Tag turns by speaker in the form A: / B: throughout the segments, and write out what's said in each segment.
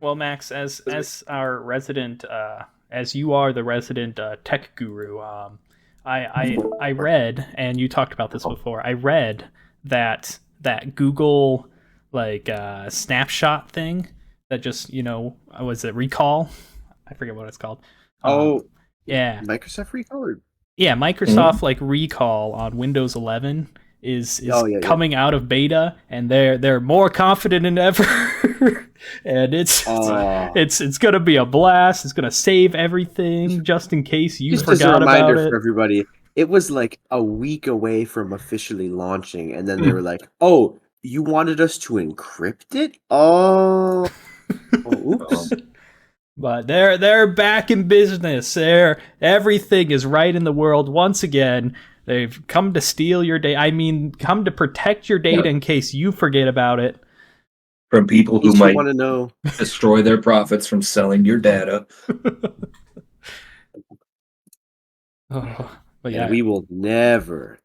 A: Well, Max, as our resident, as you are the resident tech guru, I read, and you talked about this before. I read that Google snapshot thing that just was it recall? I forget what it's called.
B: Oh,
A: yeah,
B: Microsoft Recall.
A: yeah, Microsoft recall on Windows 11 is coming out of beta, and they're more confident than ever. And it's gonna be a blast. It's gonna save everything just in case you forgot about it. Just a reminder
B: for everybody, it was like a week away from officially launching, and then they were like, "Oh, you wanted us to encrypt it? Oh, oops."
A: But they're back in business. Everything is right in the world once again. They've come to steal your data. I mean, come to protect your data in case you forget about it.
C: From people who might want to know destroy their profits from selling your data.
B: But yeah, we will never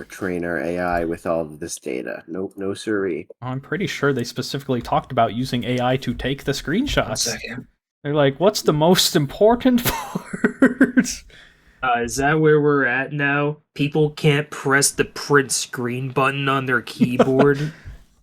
B: train our AI with all of this data. Nope, no siree.
A: I'm pretty sure they specifically talked about using AI to take the screenshots. They're like, what's the most important part?
D: Is that where we're at now? People can't press the print screen button on their keyboard.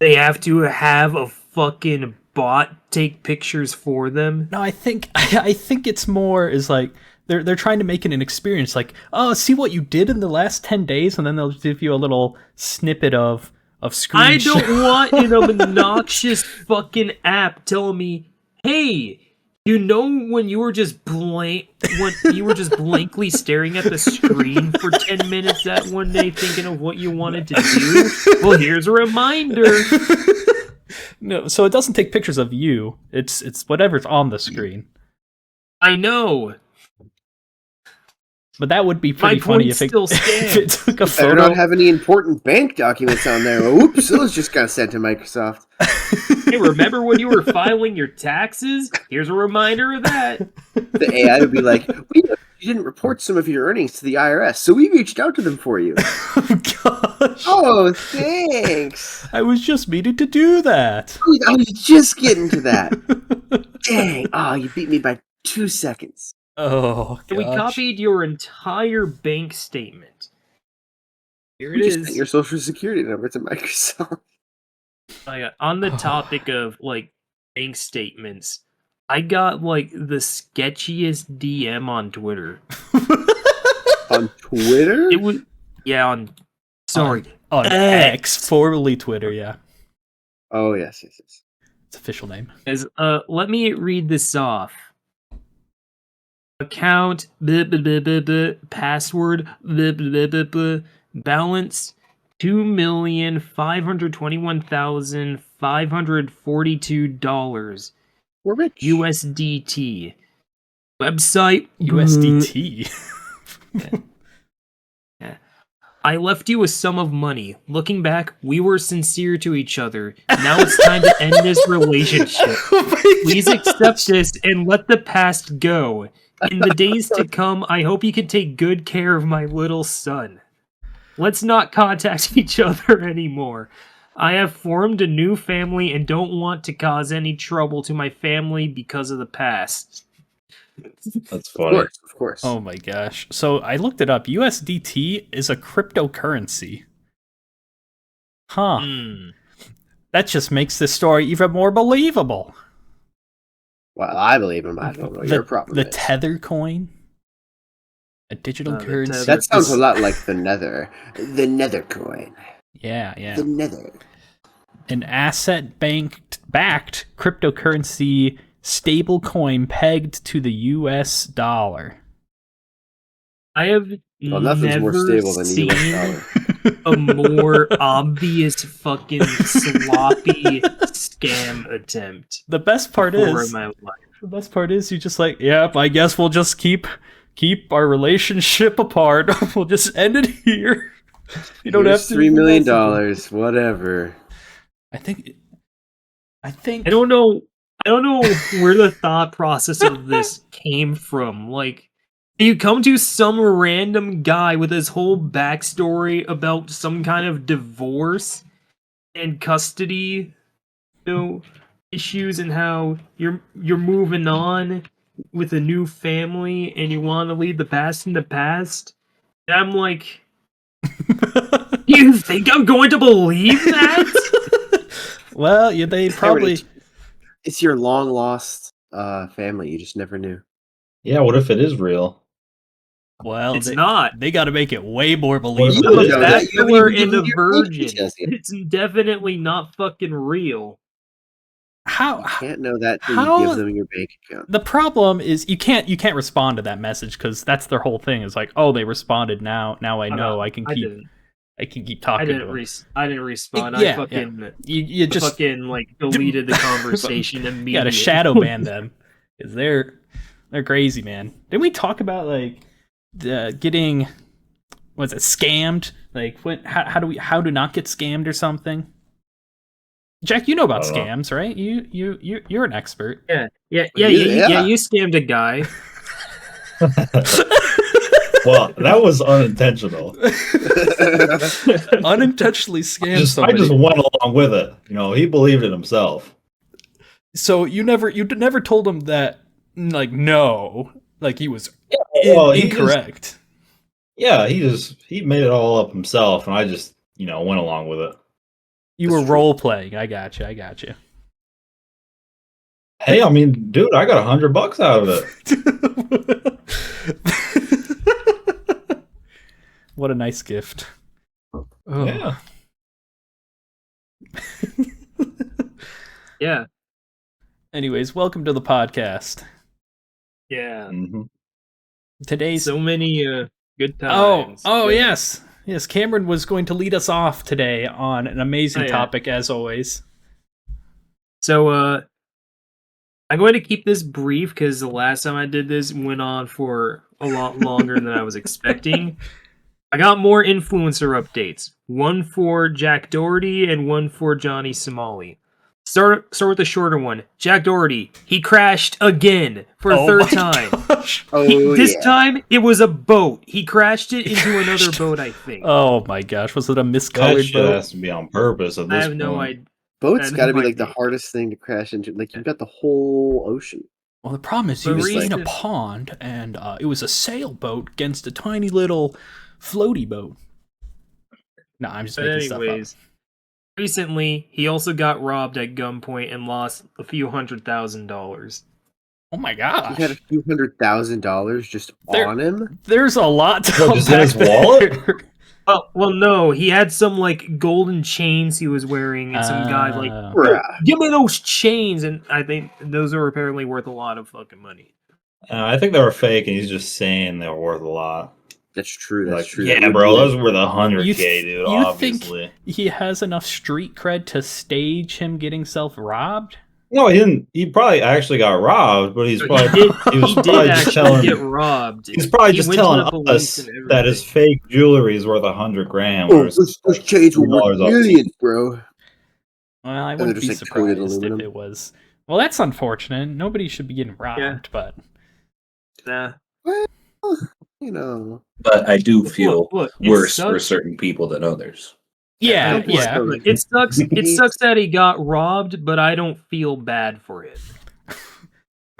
D: They have to have a fucking bot take pictures for them.
A: No, I think it's more is like they're trying to make it an experience. Like, oh, see what you did in the last 10 days, and then they'll give you a little snippet of screen.
D: I don't want an obnoxious fucking app telling me, hey, when you were just blankly staring at the screen for 10 minutes that one day thinking of what you wanted to do? Well, here's a reminder.
A: No, so it doesn't take pictures of you. It's whatever's on the screen.
D: I know.
A: But that would be pretty funny if it took a photo.
B: Better not have any important bank documents on there. Oops, those just got sent to Microsoft.
D: Hey, remember when you were filing your taxes? Here's a reminder of that.
B: The AI would be like, you didn't report some of your earnings to the IRS, so we reached out to them for you.
A: Oh, gosh.
B: Oh, thanks.
A: I was just meaning to do that.
B: I was just getting to that. Dang. Oh, you beat me by 2 seconds.
A: Oh, gosh.
D: We copied your entire bank statement. Here it is.
B: Just sent your social security number to Microsoft.
D: On the topic of bank statements, I got the sketchiest DM on Twitter.
B: On Twitter?
D: It was on
A: X, formerly Twitter. Yeah.
B: Oh yes. It's
A: official name.
D: Let me read this off. Account password balance $2,521,542.
B: We're rich.
D: USDT. Website
A: USDT.
D: Yeah. I left you a sum of money. Looking back, we were sincere to each other. Now it's time to end this relationship. Please accept this and let the past go. In the days to come, I hope you can take good care of my little son. Let's not contact each other anymore. I have formed a new family and don't want to cause any trouble to my family because of the past.
C: That's funny.
B: Of course.
A: Oh my gosh. So I looked it up. USDT is a cryptocurrency. Huh. That just makes this story even more believable.
B: Well, I believe him. I don't know your problem.
A: The Tether coin? A digital currency?
B: That sounds a lot like the Nether. The Nether coin.
A: Yeah.
B: The Nether.
A: An asset-backed cryptocurrency stable coin pegged to the US dollar.
D: I have
B: nothing's more stable than the US dollar.
D: A more obvious fucking sloppy scam attempt.
A: The best part is you just yep, I guess we'll just keep our relationship apart. We'll just end it here. You don't have to
B: $3 million, whatever.
A: I think
D: I don't know where the thought process of this came from. You come to some random guy with his whole backstory about some kind of divorce and custody, issues and how you're moving on with a new family and you want to leave the past in the past. And I'm like, you think I'm going to believe that?
A: Well, yeah, they probably.
B: It's your long lost family. You just never knew.
C: Yeah, what if it is real?
A: Well,
D: it's not.
A: They got to make it way more believable.
D: The Bachelor and the Virgin. It's definitely not fucking real.
A: How
B: you can't know that till you give them your bank account.
A: The problem is you can't respond to that message because that's their whole thing. Is like, oh, they responded. Now I know I can keep talking.
D: I didn't respond. I fucking
A: you just
D: fucking like deleted the conversation immediately.
A: You gotta shadow ban them because they're crazy, man. Didn't we talk about like getting scammed? Like how to not get scammed or something? Jack, you know about scams, right? You're an expert.
D: Yeah. You scammed a guy.
C: Well, that was unintentional.
A: Unintentionally scammed somebody.
C: I just went along with it. He believed it himself.
A: So you never told him that, like, no, like he was incorrect.
C: He made it all up himself, and I just went along with it.
A: You were role playing. I got you.
C: Hey, I mean, dude, I got $100 out of
A: it. What a nice gift. Oh.
C: Yeah.
D: Yeah.
A: Anyways, welcome to the podcast.
D: Yeah.
C: Mm-hmm.
A: Today's
D: so many good times.
A: Oh yes. Yes, Cameron was going to lead us off today on an amazing topic, as always.
D: So, I'm going to keep this brief because the last time I did this went on for a lot longer than I was expecting. I got more influencer updates. One for Jack Doherty and one for Johnny Somali. Start with the shorter one. Jack Doherty, he crashed again for a third time. This time, it was a boat. He crashed it into another boat, I think.
A: Oh my gosh, was it a miscolored boat?
C: That has to be on purpose at this point.
D: I have no idea.
B: Boat's got to be like the hardest thing to crash into. Like, you've got the whole ocean.
A: Well, the problem is he was in a pond, and it was a sailboat against a tiny little floaty boat. No, I'm just making stuff up.
D: Recently, he also got robbed at gunpoint and lost a few $100,000.
A: Oh my gosh!
B: He had a few $100,000 just on him.
A: There's a lot to
C: just in his wallet.
D: Oh well, no, he had some like golden chains he was wearing, and some guy like, give me those chains, and I think those are apparently worth a lot of fucking money.
C: I think they were fake, and he's just saying they were worth a lot.
B: That's true. That's true.
C: Yeah, bro, those were the $100K, dude. Obviously,
A: think he has enough street cred to stage him getting self-robbed?
C: No, he didn't. He probably actually got robbed, but he's probably
D: he did actually get robbed.
C: He's probably just telling us that his fake jewelry is worth $100,000.
B: Oh, those chains were worth millions, bro.
A: Well, I wouldn't be surprised if it was. Well, that's unfortunate. Nobody should be getting robbed, but
D: nah.
B: Well,
C: But I do feel worse for certain people than others.
A: Yeah.
D: It sucks. It sucks that he got robbed, but I don't feel bad for it.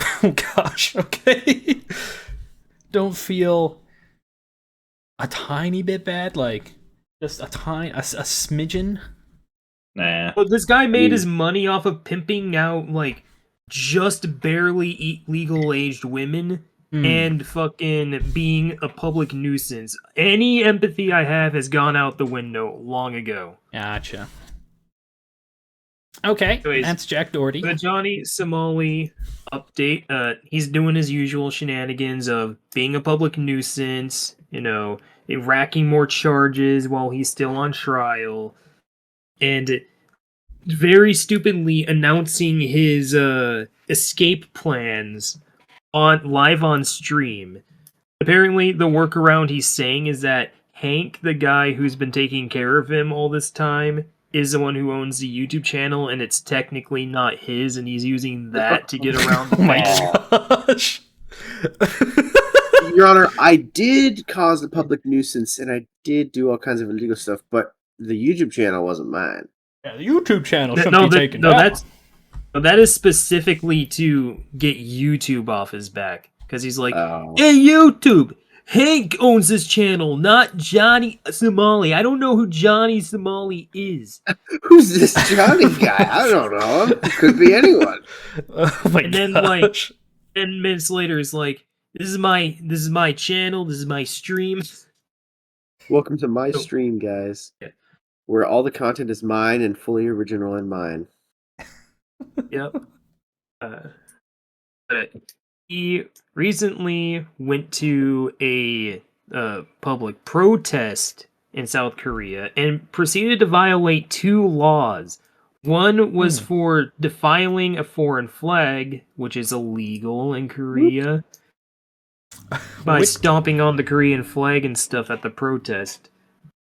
A: Oh gosh. Okay. Don't feel a tiny bit bad, like just a smidgen.
C: Nah.
D: Well, this guy made his money off of pimping out like just barely legal aged women. And fucking being a public nuisance. Any empathy I have has gone out the window long ago.
A: Gotcha. Okay, anyways, that's Jack Doherty.
D: The Johnny Somali update. He's doing his usual shenanigans of being a public nuisance, racking more charges while he's still on trial, and very stupidly announcing his escape plans live on stream. Apparently, the workaround he's saying is that Hank, the guy who's been taking care of him all this time, is the one who owns the YouTube channel, and it's technically not his, and he's using that to get around the
A: gosh.
B: Your Honor, I did cause a public nuisance, and I did do all kinds of illegal stuff, but the YouTube channel wasn't mine.
A: Yeah, the YouTube channel shouldn't be taken down.
D: But that is specifically to get YouTube off his back. Because he's like,
B: Oh.
D: hey, YouTube! Hank owns this channel, not Johnny Somali. I don't know who Johnny Somali is.
B: Who's this Johnny guy? I don't know him. It could be anyone.
A: Oh my
D: And then,
A: gosh.
D: 10 minutes later, it's like, this is my channel, this is my stream.
B: Welcome to my stream, guys.
D: Yeah.
B: Where all the content is mine and fully original and mine.
D: Yep. But he recently went to a public protest in South Korea and proceeded to violate 2 laws. One was for defiling a foreign flag, which is illegal in Korea, by stomping on the Korean flag and stuff at the protest.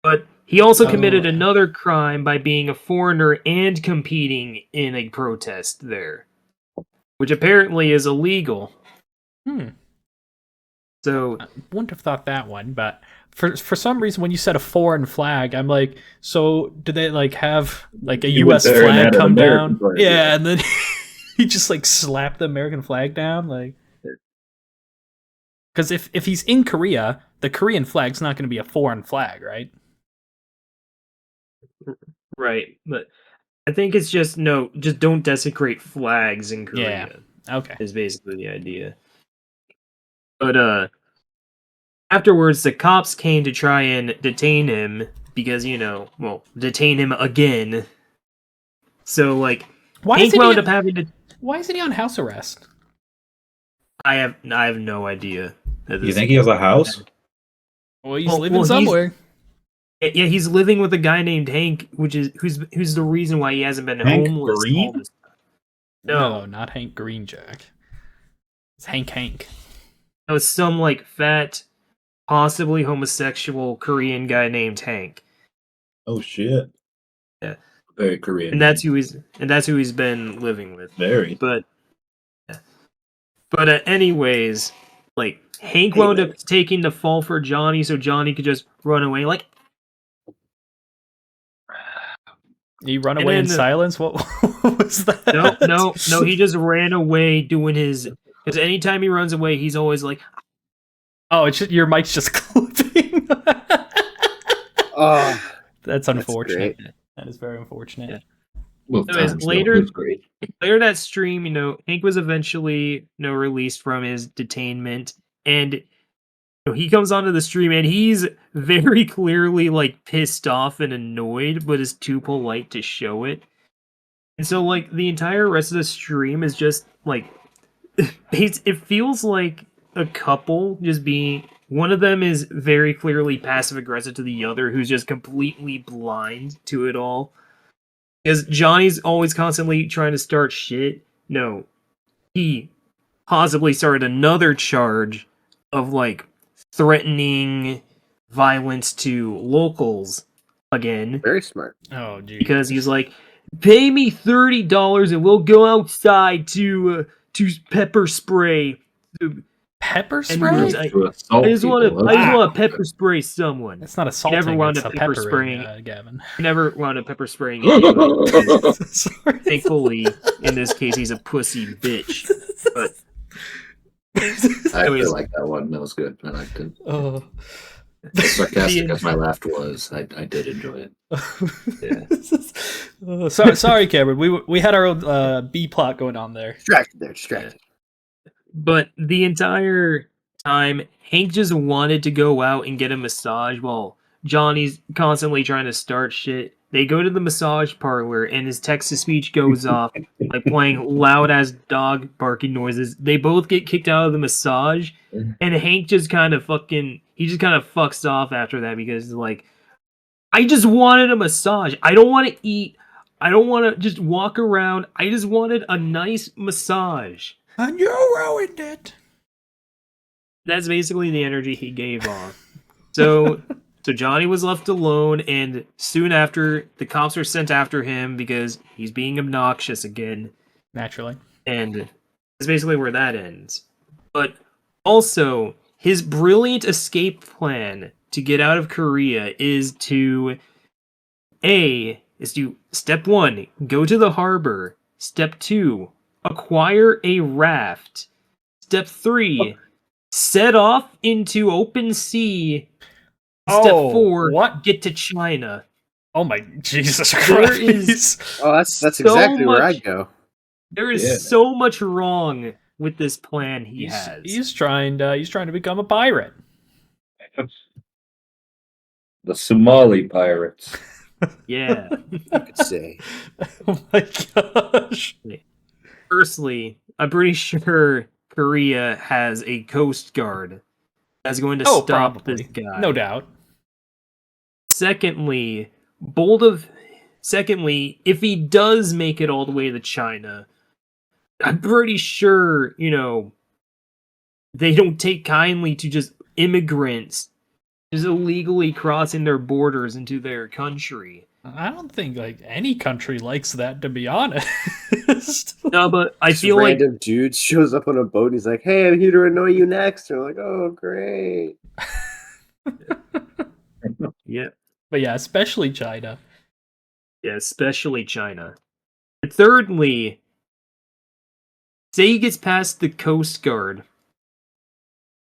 D: But he also committed another crime by being a foreigner and competing in a protest there, which apparently is illegal. So
A: I wouldn't have thought that one, but for some reason when you said a foreign flag, I'm like, so do they like have like a
C: You
A: US
C: went there and
A: flag
C: had an
A: come
C: American
A: down?
C: flag,
A: Yeah,
C: yeah.
A: and then he just like slapped the American flag down, like. Because if he's in Korea, the Korean flag's not going to be a foreign flag, right?
D: right, but I think it's just don't desecrate flags in Korea.
A: Okay.
D: Is basically the idea. But afterwards, the cops came to try and detain him because detain him again. So like, Hank wound up having to.
A: Why isn't he on house arrest?
D: I have no idea.
C: You think he has a house?
A: Well, he's living somewhere.
D: Yeah, he's living with a guy named Hank, who's the reason why he hasn't been
C: Hank
D: homeless.
C: Green?
D: All this time.
A: No, not Hank Green, Jack. It's Hank.
D: It was some like fat, possibly homosexual Korean guy named Hank.
C: Oh shit.
D: Yeah.
C: Very Korean.
D: And that's who he's been living with.
C: Very.
D: But anyways, like Hank wound up taking the fall for Johnny, so Johnny could just run away. Like,
A: You run away in silence? What was that?
D: No. He just ran away doing his. Because anytime he runs away, he's always like,
A: "Oh, it's just, your mic's just clipping."
B: Oh,
A: that's unfortunate.
B: That's
A: that is very unfortunate.
D: Yeah.
C: Well,
D: anyways, later that stream, Hank was eventually released from his detainment, and he comes onto the stream and he's very clearly like pissed off and annoyed, but is too polite to show it. And so like the entire rest of the stream is just like it feels like a couple just being. One of them is very clearly passive aggressive to the other, who's just completely blind to it all. Because Johnny's always constantly trying to start shit. No, he possibly started another charge of like threatening violence to locals again.
B: very smart.
A: Oh, geez.
D: Because he's like, pay me $30 and we'll go outside to pepper spray.
A: Pepper
D: And
A: spray?
D: I just want to pepper spray someone.
A: That's not assaulting.
D: Never wound
A: it's
D: up
A: a
D: pepper
A: peppering,
D: spraying.
A: Gavin.
D: He never wound up pepper spraying anyone.
A: Sorry.
D: Thankfully, in this case, he's a pussy bitch. But
C: I feel like that one. That was good. I liked it.
A: Oh.
C: As sarcastic as my laugh was, I did enjoy it.
D: yeah.
A: Sorry, Cameron. We had our own B plot going on there.
B: Distracted.
D: But the entire time, Hank just wanted to go out and get a massage while Johnny's constantly trying to start shit. They go to the massage parlor and his text-to-speech goes off, like playing loud-ass dog barking noises. They both get kicked out of the massage, and Hank just kind of fucks off after that because, like, I just wanted a massage. I don't want to eat. I don't want to just walk around. I just wanted a nice massage.
A: And you ruined it.
D: That's basically the energy he gave off. So Johnny was left alone, and soon after, the cops were sent after him because he's being obnoxious again.
A: Naturally.
D: And that's basically where that ends. But also, his brilliant escape plan to get out of Korea is to step one, go to the harbor. Step 2, acquire a raft. Step 3, set off into open sea. Step 4,
A: what?
D: get to China.
A: Oh my Jesus
D: There
A: Christ!
D: is
B: that's
D: so
B: exactly where
D: much-
B: I'd go.
D: There is so much wrong with this plan he has.
A: He's trying to become a pirate.
C: The Somali pirates.
D: Yeah.
B: You could say.
A: Oh my gosh!
D: Firstly, I'm pretty sure Korea has a coast guard that's going to stop
A: probably.
D: this guy.
A: No doubt.
D: Secondly, if he does make it all the way to China, I'm pretty sure, they don't take kindly to just immigrants just illegally crossing their borders into their country.
A: I don't think any country likes that, to be honest.
D: No, but I
B: Just
D: feel like
B: random dude shows up on a boat and he's like, "Hey, I'm here to annoy you next." And they're like, "Oh, great."
D: yeah,
A: But yeah, especially China.
D: yeah, especially China. And thirdly, say he gets past the Coast Guard.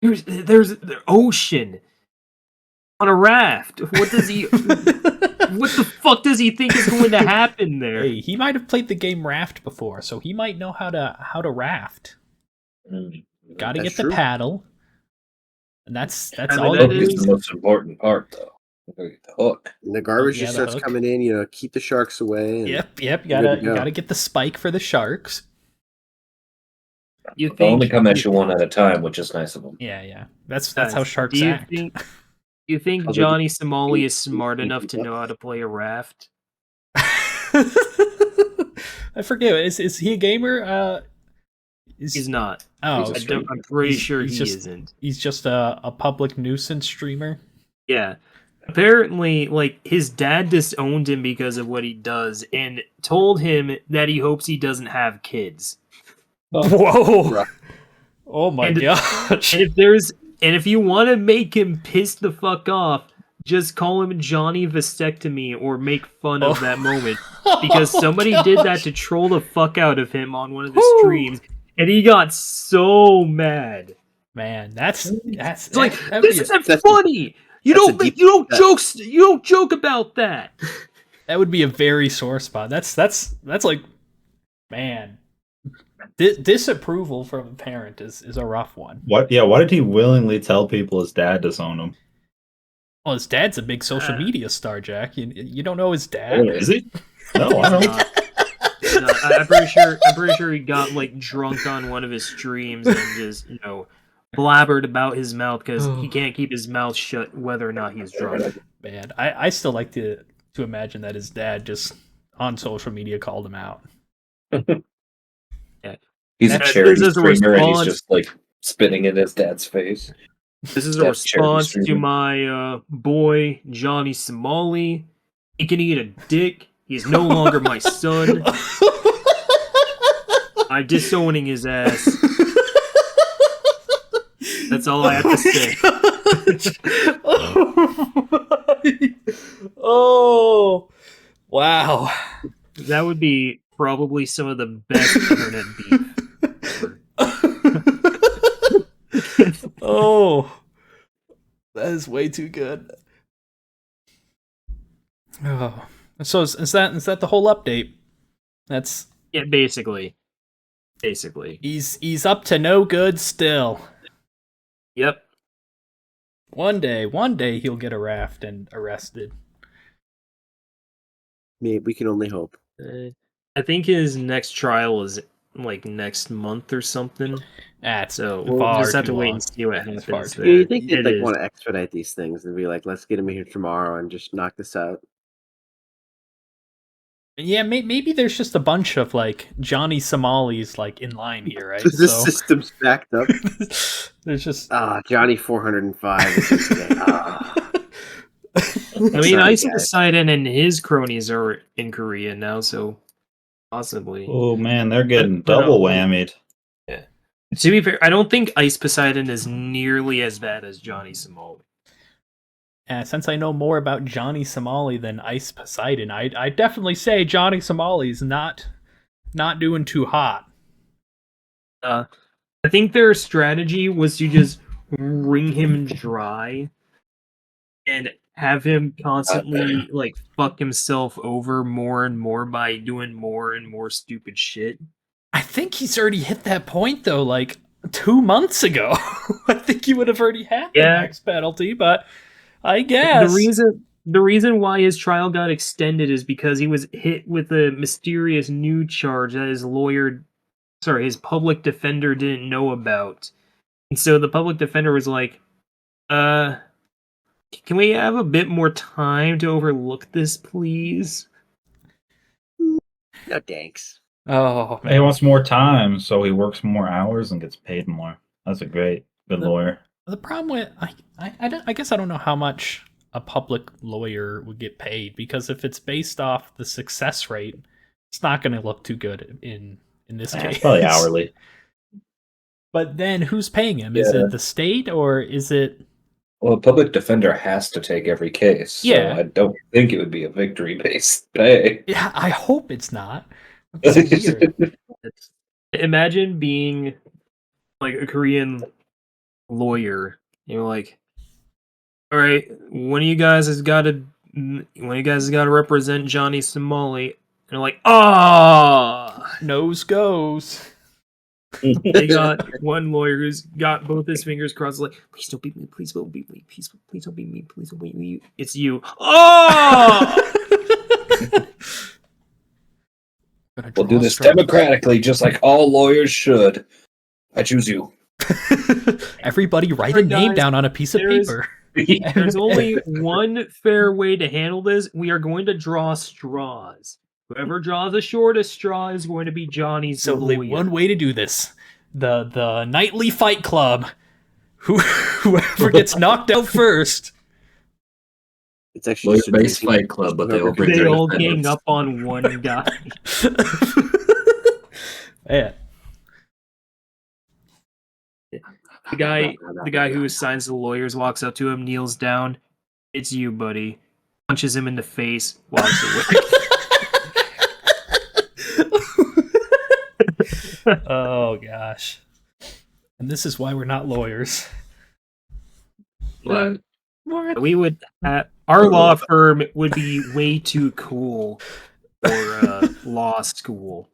D: There's the ocean on a raft. What does he? What the fuck does he think is going to happen there?
A: Hey, he might have played the game Raft before, so he might know how to raft. Got to
B: That's
A: get
B: true.
A: the paddle, and that's
D: mean,
A: all
D: that
A: you
D: is-
A: do.
C: the most important part, though. The hook.
B: And the garbage
A: Yeah,
B: just
A: the
B: starts
A: hook.
B: coming in. Keep the sharks away. And
A: Yep. You
B: Good to
A: gotta
B: go.
A: get the spike for the sharks.
D: You
C: They only
D: think
C: come at you one at a time, which is nice of them.
A: Yeah. That's
D: Guys,
A: how sharks
D: do you
A: act.
D: think? Do you think
B: How they
D: Johnny
B: do-
D: Somali is smart enough to know how to play a raft?
A: I forget. Is he a gamer?
D: He's not.
A: Oh,
D: I'm pretty sure
A: he's
D: he
A: just-
D: isn't.
A: He's just a public nuisance streamer.
D: Yeah. Apparently, his dad disowned him because of what he does and told him that he hopes he doesn't have kids.
A: Whoa!
B: Rough.
A: Oh my
D: And-
A: gosh!
D: And if you want to make him piss the fuck off, just call him Johnny Vasectomy or make fun of that moment. Because somebody did that to troll the fuck out of him on one of the
A: Woo.
D: streams, and he got so mad.
A: Man, that's
D: It's like,
A: that'd
D: this
A: be
D: isn't funny. You
B: that's a
D: don't
B: deep
D: you don't joke about that.
A: that would be a very sore spot. That's like, man, disapproval from a parent is a rough one.
E: What? Yeah. Why did he willingly tell people his dad disowned him?
A: Well, his dad's a big social media star, Jack. You don't know his
E: Oh,
A: dad.
E: is he? No, I don't.
D: No, I'm pretty sure he got drunk on one of his streams and just blabbered about his mouth because he can't keep his mouth shut whether or not he's drunk.
A: Man, I still like to imagine that his dad just on social media called him out.
C: He's a
D: This
C: charity
D: is a
C: streamer, and he's
D: response-
C: just spitting in his dad's face.
D: This is a
C: That's charity
D: response to
C: streamer.
D: my boy Johnny Somali. He can eat a dick. He's no longer my son. I'm disowning his ass. That's all I have to say.
A: Oh, wow.
D: That would be probably some of the best internet beef.
A: Oh, that is way too good. Oh, so is that the whole update? That's
D: Yeah, basically.
A: he's up to no good still.
D: Yep.
A: One day he'll get a raft and arrested.
B: Maybe we can only hope.
D: I think his next trial is next month or something.
A: That's
D: So
A: far
D: we'll just have
A: too
D: to wait
A: long.
D: and see what
A: That's far
D: happens.
A: too
D: there.
B: You think they'd
D: It is.
B: want to expedite these things and be like, "Let's get him here tomorrow and just knock this out."
A: Yeah, maybe there's just a bunch of Johnny Somalis in line here, right?
B: The system's backed up.
A: There's just
B: Johnny 405 is just today.
D: I mean,
B: Sorry,
D: Ice
B: guys.
D: Poseidon and his cronies are in Korea now, so possibly.
E: Oh man, they're getting
D: But,
E: double whammied.
D: To be fair, I don't think Ice Poseidon is nearly as bad as Johnny Somali.
A: since I know more about Johnny Somali than Ice Poseidon, I definitely say Johnny Somali is not not doing too hot.
D: I think their strategy was to just wring him dry and have him constantly like fuck himself over more and more by doing more and more stupid shit.
A: I think he's already hit that point though, like 2 months ago. I think he would have already had the max penalty, but I guess
D: the reason why his trial got extended is because he was hit with a mysterious new charge that his public defender didn't know about. And so the public defender was like, can we have a bit more time to overlook this, please?
B: No thanks.
A: Oh, man.
E: He wants more time, so he works more hours and gets paid more. That's a good lawyer.
A: The problem with I guess I don't know how much a public lawyer would get paid, because if it's based off the success rate, it's not going to look too good in this case.
E: It's probably hourly.
A: But then who's paying him? Is it the state or is it?
C: Well, a public defender has to take every case. So I don't think it would be a victory-based pay.
A: Yeah, I hope it's not. It's weird.
D: Imagine being like a Korean lawyer. You're like, all right, one of you guys has got to represent Johnny Somali. And they're like,
A: nose goes.
D: They got one lawyer who's got both his fingers crossed, like, please don't beat me, please don't beat me, please don't beat me, please don't beat me. It's you.
C: We'll do this democratically, just like all lawyers should. I choose you.
A: Everybody write a name down on a piece of paper.
D: There's only one fair way to handle this. We are going to draw straws. Whoever draws the shortest straw is going to be Johnny's lawyer.
A: Only one way to do this. The nightly fight club. Whoever gets knocked out first.
B: It's actually
C: just a base fight club, but they
D: all gang up on one guy.
A: Yeah.
D: The guy who assigns the lawyers walks up to him, kneels down. It's you, buddy. Punches him in the face, walks away.
A: Oh gosh. And this is why we're not lawyers.
C: What?
D: We would our law firm would be way too cool for law school.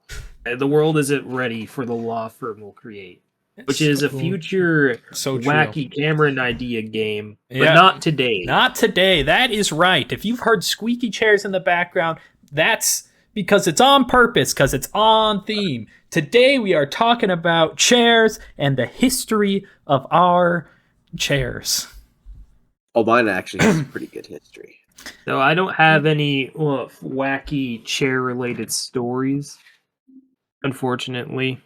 D: The world isn't ready for the law firm we'll create, which is a future wacky Cameron idea game, but not today.
A: Not today. That is right. If you've heard squeaky chairs in the background, that's because it's on purpose, because it's on theme. Today we are talking about chairs and the history of our chairs.
B: Oh, mine actually has a pretty good history.
D: So I don't have any wacky chair-related stories, unfortunately.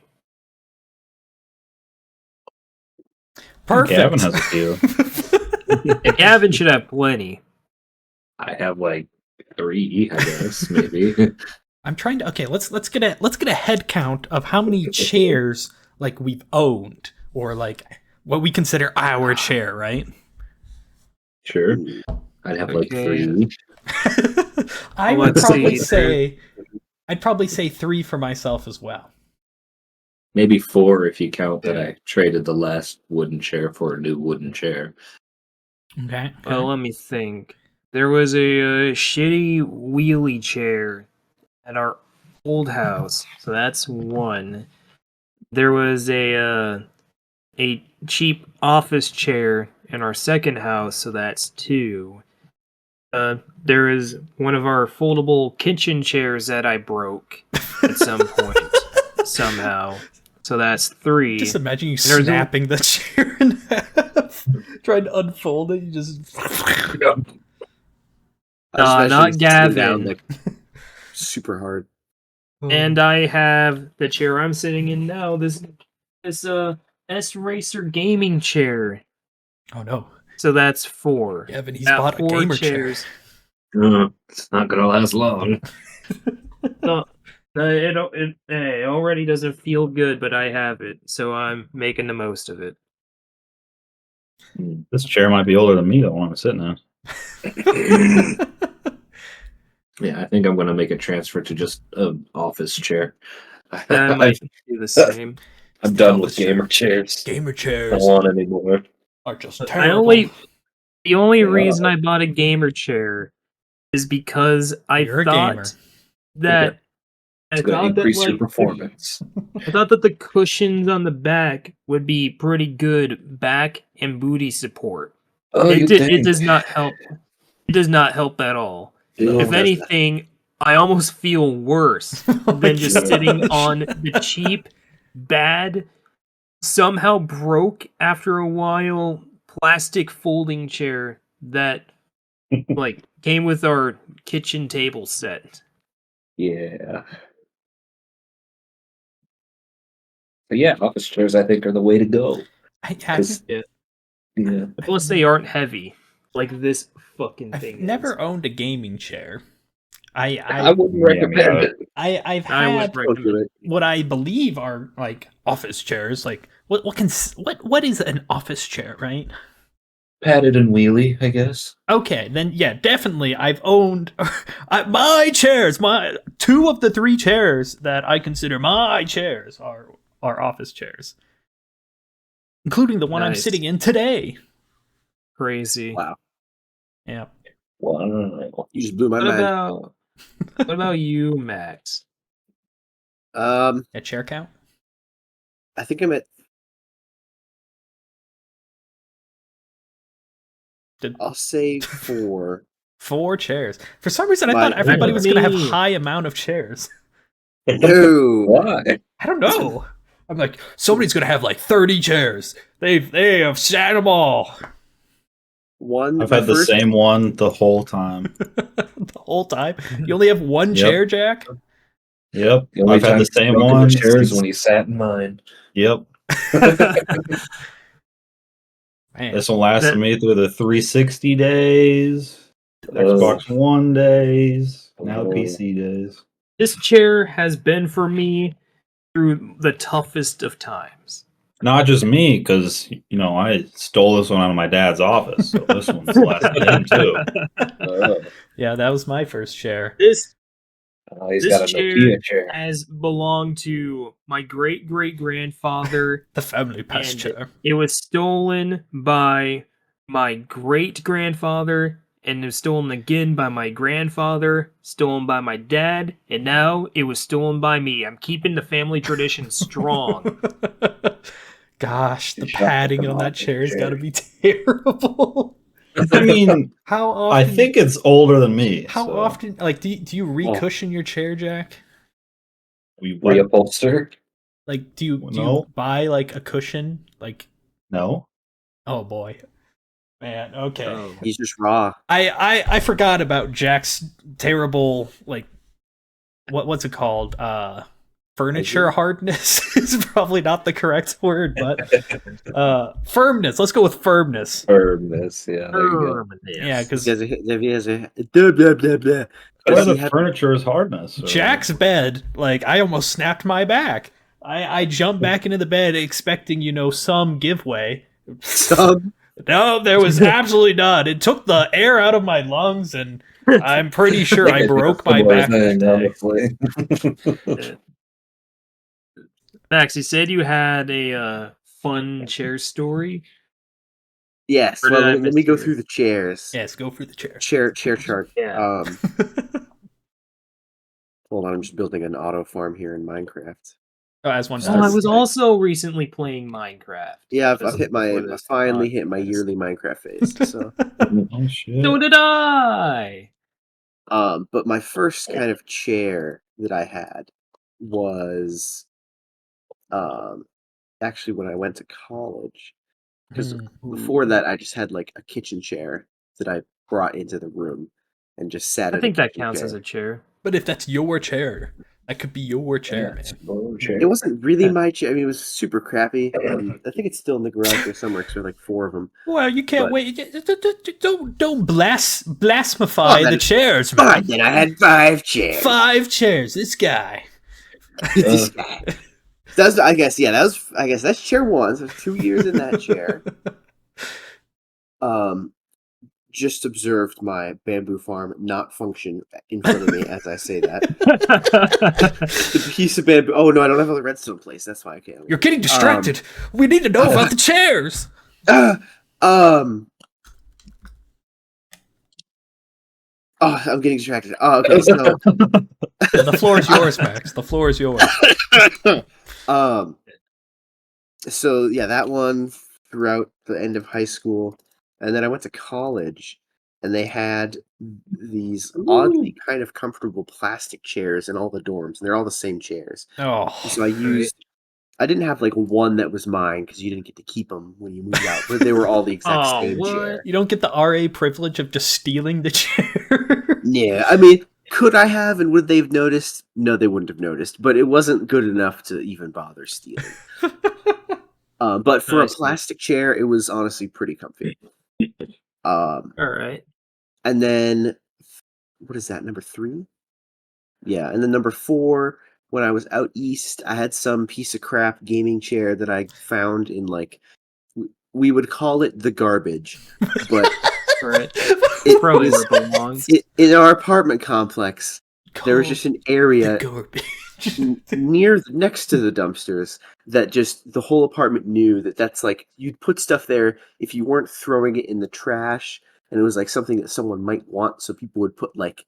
A: Perfect.
E: Gavin has a few.
D: Gavin should have plenty.
C: I have like 3, I guess, maybe.
A: I'm trying to. Okay, let's get a head count of how many chairs like we've owned, or like what we consider our chair, right?
C: Sure. I'd have like 3.
A: I'd probably say 3 for myself as well.
C: Maybe 4 if you count that I traded the last wooden chair for a new wooden chair.
A: Okay.
D: Well, let me think. There was a shitty wheelie chair at our old house, so that's 1. There was a cheap office chair in our second house, so that's 2. There is one of our foldable kitchen chairs that I broke at some point somehow, so that's 3.
A: Just imagine you snapping the chair in half, trying to unfold it. You just
D: not Gavin.
B: Like, super hard.
D: And I have the chair I'm sitting in now. This S-Racer gaming chair.
A: Oh no!
D: So that's 4.
A: Gavin, he's bought a gamer chair.
C: It's not gonna last long.
D: No, it already doesn't feel good, but I have it, so I'm making the most of it.
E: This chair might be older than me, though, when I'm sitting in.
C: Yeah, I think I'm gonna make a transfer to just an office chair.
D: I might do the same.
C: I'm done with gamer chairs.
A: Gamer
C: I
A: chairs
C: don't want anymore.
A: are just
D: The
A: terrible.
D: only
C: Yeah.
D: reason I bought a gamer chair is because
A: You're a gamer.
D: that
C: It's going to increase your performance.
D: I thought that the cushions on the back would be pretty good back and booty support.
C: Oh,
D: It does not help. It does not help at all.
C: No,
D: If anything, I almost feel worse than just
C: gosh.
D: sitting on the cheap, bad, somehow broke after a while plastic folding chair that like came with our kitchen table set.
C: Yeah. But yeah, office chairs I think are the way to go.
A: I
C: Because
A: have
C: yeah,
D: Plus, they aren't heavy like this fucking
A: I've
D: thing.
A: never owned a gaming chair.
C: I wouldn't recommend it.
A: I've
D: I would
A: had
D: recommend.
A: what I believe are like office chairs. Like what is an office chair, right?
C: Padded and wheelie, I guess.
A: Okay, then yeah, definitely. I've owned my chairs. My 2 of the 3 chairs that I consider my chairs are office chairs, including the one I'm
D: Nice.
A: sitting in today.
D: Crazy.
B: Wow.
A: Yeah.
C: Wow.
B: You just blew my
D: What
B: mind.
D: about you, Max?
A: A chair count?
B: I think I'm at. I'll say 4.
A: 4 chairs. For some reason, I
B: My-
A: thought everybody was going to have
D: Me.
A: high amount of chairs.
B: No.
C: Why?
A: I don't know. I'm like, somebody's going to have like 30 chairs. They have sat them all
B: One.
E: I've had the same one the whole time.
A: the whole time. You only have one
E: Yep.
A: chair, Jack?
E: Yep.
C: The only
E: I've had
C: time
E: the same
C: he broke
E: one.
C: into chairs
E: since-
C: when he sat in mine.
E: Yep.
A: Man.
E: This one lasted me through the 360 days, the Xbox One days, now the PC days.
D: This chair has been for me through the toughest of times.
E: Not just me, because I stole this one out of my dad's office, so this one's lasted him too.
A: Yeah, that was my first chair.
D: This
C: He's
D: This
C: got a
D: chair-
C: Nokia chair.
D: has belonged to my great grandfather.
A: The family pest
D: And-
A: chair.
D: It was stolen by my great grandfather, and it was stolen again by my grandfather, stolen by my dad, and now it was stolen by me. I'm keeping the family tradition strong.
A: Gosh, the
C: You shot
A: padding
C: the
A: on that
C: office
A: chair has
C: chair.
A: got to be terrible.
E: I mean,
A: How often?
E: I think it's older than me.
A: How
E: so
A: often? Like, do you re-cushion your chair, Jack?
E: we what?
C: Reupholster.
A: Like, do you
E: No.
A: buy like a cushion? Like,
E: No.
A: oh boy, man. Okay,
D: Oh.
B: He's just raw.
A: I forgot about Jack's terrible like what's it called? Furniture hardness is probably not the correct word, but firmness. Let's go with firmness.
C: Firmness. Yeah. There you go.
A: Yeah, because
B: He has a blah, blah, blah, blah.
E: What
B: Does
E: the
B: he have-
E: furniture is hardness. or-
A: Jack's bed, like I almost snapped my back. I jumped back into the bed expecting, some giveaway.
B: Some.
A: No, there was absolutely none. It took the air out of my lungs, and I'm pretty sure I broke my back that day.
C: Honestly.
D: Max, you said you had a fun chair story.
B: Yes.
D: Or
B: Well,
D: did I
B: let
D: miss
B: me go
D: you?
B: through the chairs.
A: Yes, go for the chair.
B: Chair chart.
D: Yeah.
B: Hold on. I'm just building an auto farm here in Minecraft.
A: Oh, as one
D: Oh, I
A: does.
D: was also recently playing Minecraft.
B: Yeah, I've
D: Just
B: hit
D: before
B: I
D: this
B: finally hit my
D: podcast.
B: yearly Minecraft phase. So,
E: Oh shit.
D: So did I.
B: but my first kind of chair that I had was, actually when I went to college. Because before that, I just had like a kitchen chair that I brought into the room and just sat.
D: I
B: in
D: think
B: a
D: that
B: kitchen
D: counts
B: chair.
D: as a chair.
A: But if that's your chair, that could be your chair, man.
B: It wasn't really my chair. I mean, it was super crappy. I think it's still in the garage there somewhere. Cause there are like 4 of them.
A: Well, you can't
B: But-
A: wait. Don't blasphemify
B: Oh,
A: the
B: then-
A: chairs,
B: Fine,
A: man.
B: then I had 5 chairs.
A: 5 chairs. This guy.
B: This guy. That's I guess that's chair 1. So 2 years in that chair. just observed my bamboo farm not function in front of me as I say that. The piece of bamboo. Oh no, I don't have all the redstone place. That's why I can't.
A: You're getting distracted. We need to know about the chairs.
B: Oh, I'm getting distracted. Oh, okay. So
A: the floor is yours, Max. The floor is yours.
B: So yeah, that one throughout the end of high school, and then I went to college, and they had these oddly kind of comfortable plastic chairs in all the dorms, and they're all the same chairs.
A: Oh,
B: so I didn't have like one that was mine because you didn't get to keep them when you moved out, but they were all the exact same chair.
A: You don't get the RA privilege of just stealing the chair.
B: Yeah, I mean, could I have, and would they have noticed? No, they wouldn't have noticed, but it wasn't good enough to even bother stealing. But for a plastic chair, it was honestly pretty comfy.
D: All right.
B: And then, what is that, number 3? Yeah, and then number 4, when I was out east, I had some piece of crap gaming chair that I found in, like, we would call it the garbage, but
D: right. It probably belongs.
B: In our apartment complex, there was just an area next to the dumpsters that just the whole apartment knew that's like you'd put stuff there if you weren't throwing it in the trash, and it was like something that someone might want, so people would put like,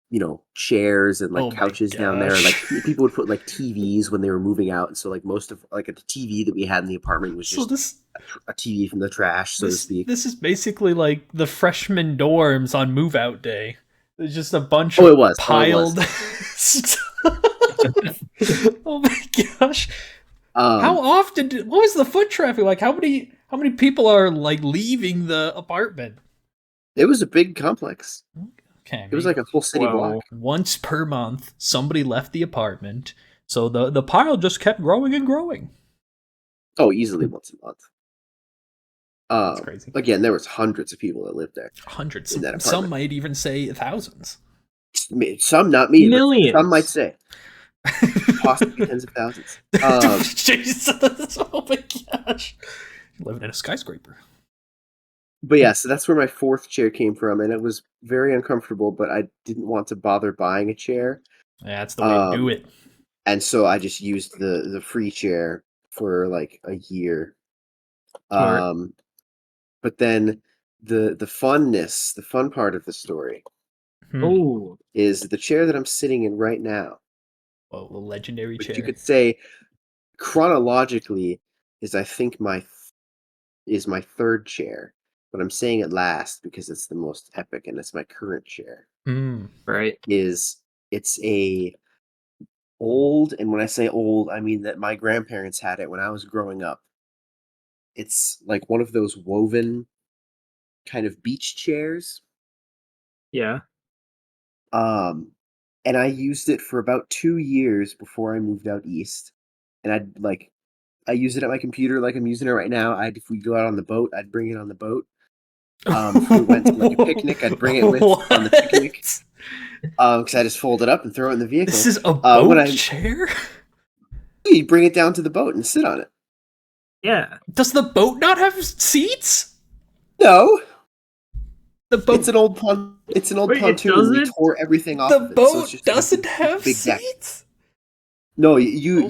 B: you know, chairs and like couches down there. Like people would put like TVs when they were moving out, and so like most of like the TV that we had in the apartment was just a TV from the trash, so to speak.
A: This is basically like the freshman dorms on move out day. There's just a bunch of piled stuff. Oh my gosh! How often? What was the foot traffic like? How many people are like leaving the apartment?
B: It was a big complex.
A: Okay,
B: it was like a full city block.
A: Once per month, somebody left the apartment, so the pile just kept growing and growing.
B: Oh, easily once a month.
A: That's crazy.
B: Again, there was hundreds of people that lived there.
A: Hundreds. Some might even say thousands.
B: Some, not me.
D: Millions.
B: Some might say. Possibly tens of thousands.
A: Jesus! Oh my gosh! You're living in a skyscraper.
B: But yeah, so that's where my 4th chair came from, and it was very uncomfortable, but I didn't want to bother buying a chair.
A: Yeah, that's the way to do it.
B: And so I just used the free chair for like a year.
A: Smart.
B: But then the fun part of the story is the chair that I'm sitting in right now.
A: Oh, the legendary chair.
B: You could say chronologically is I think my 3rd chair, but I'm saying it last because it's the most epic and it's my current chair.
D: Right.
B: It's a old, and when I say old, I mean that my grandparents had it when I was growing up. It's like one of those woven kind of beach chairs.
D: Yeah.
B: And I used it for about 2 years before I moved out east. And I use it at my computer like I'm using it right now. If we go out on the boat, I'd bring it on the boat. If we went to like a picnic, I'd bring it with on the picnic. Because I just fold it up and throw it in the vehicle.
A: This is a boat chair?
B: You bring it down to the boat and sit on it.
D: Yeah.
A: Does the boat not have seats?
B: No.
A: The boat.
B: It's an old pontoon. We tore everything off.
A: The
B: of it,
A: boat
B: so
A: doesn't have seats. Deck.
B: No, you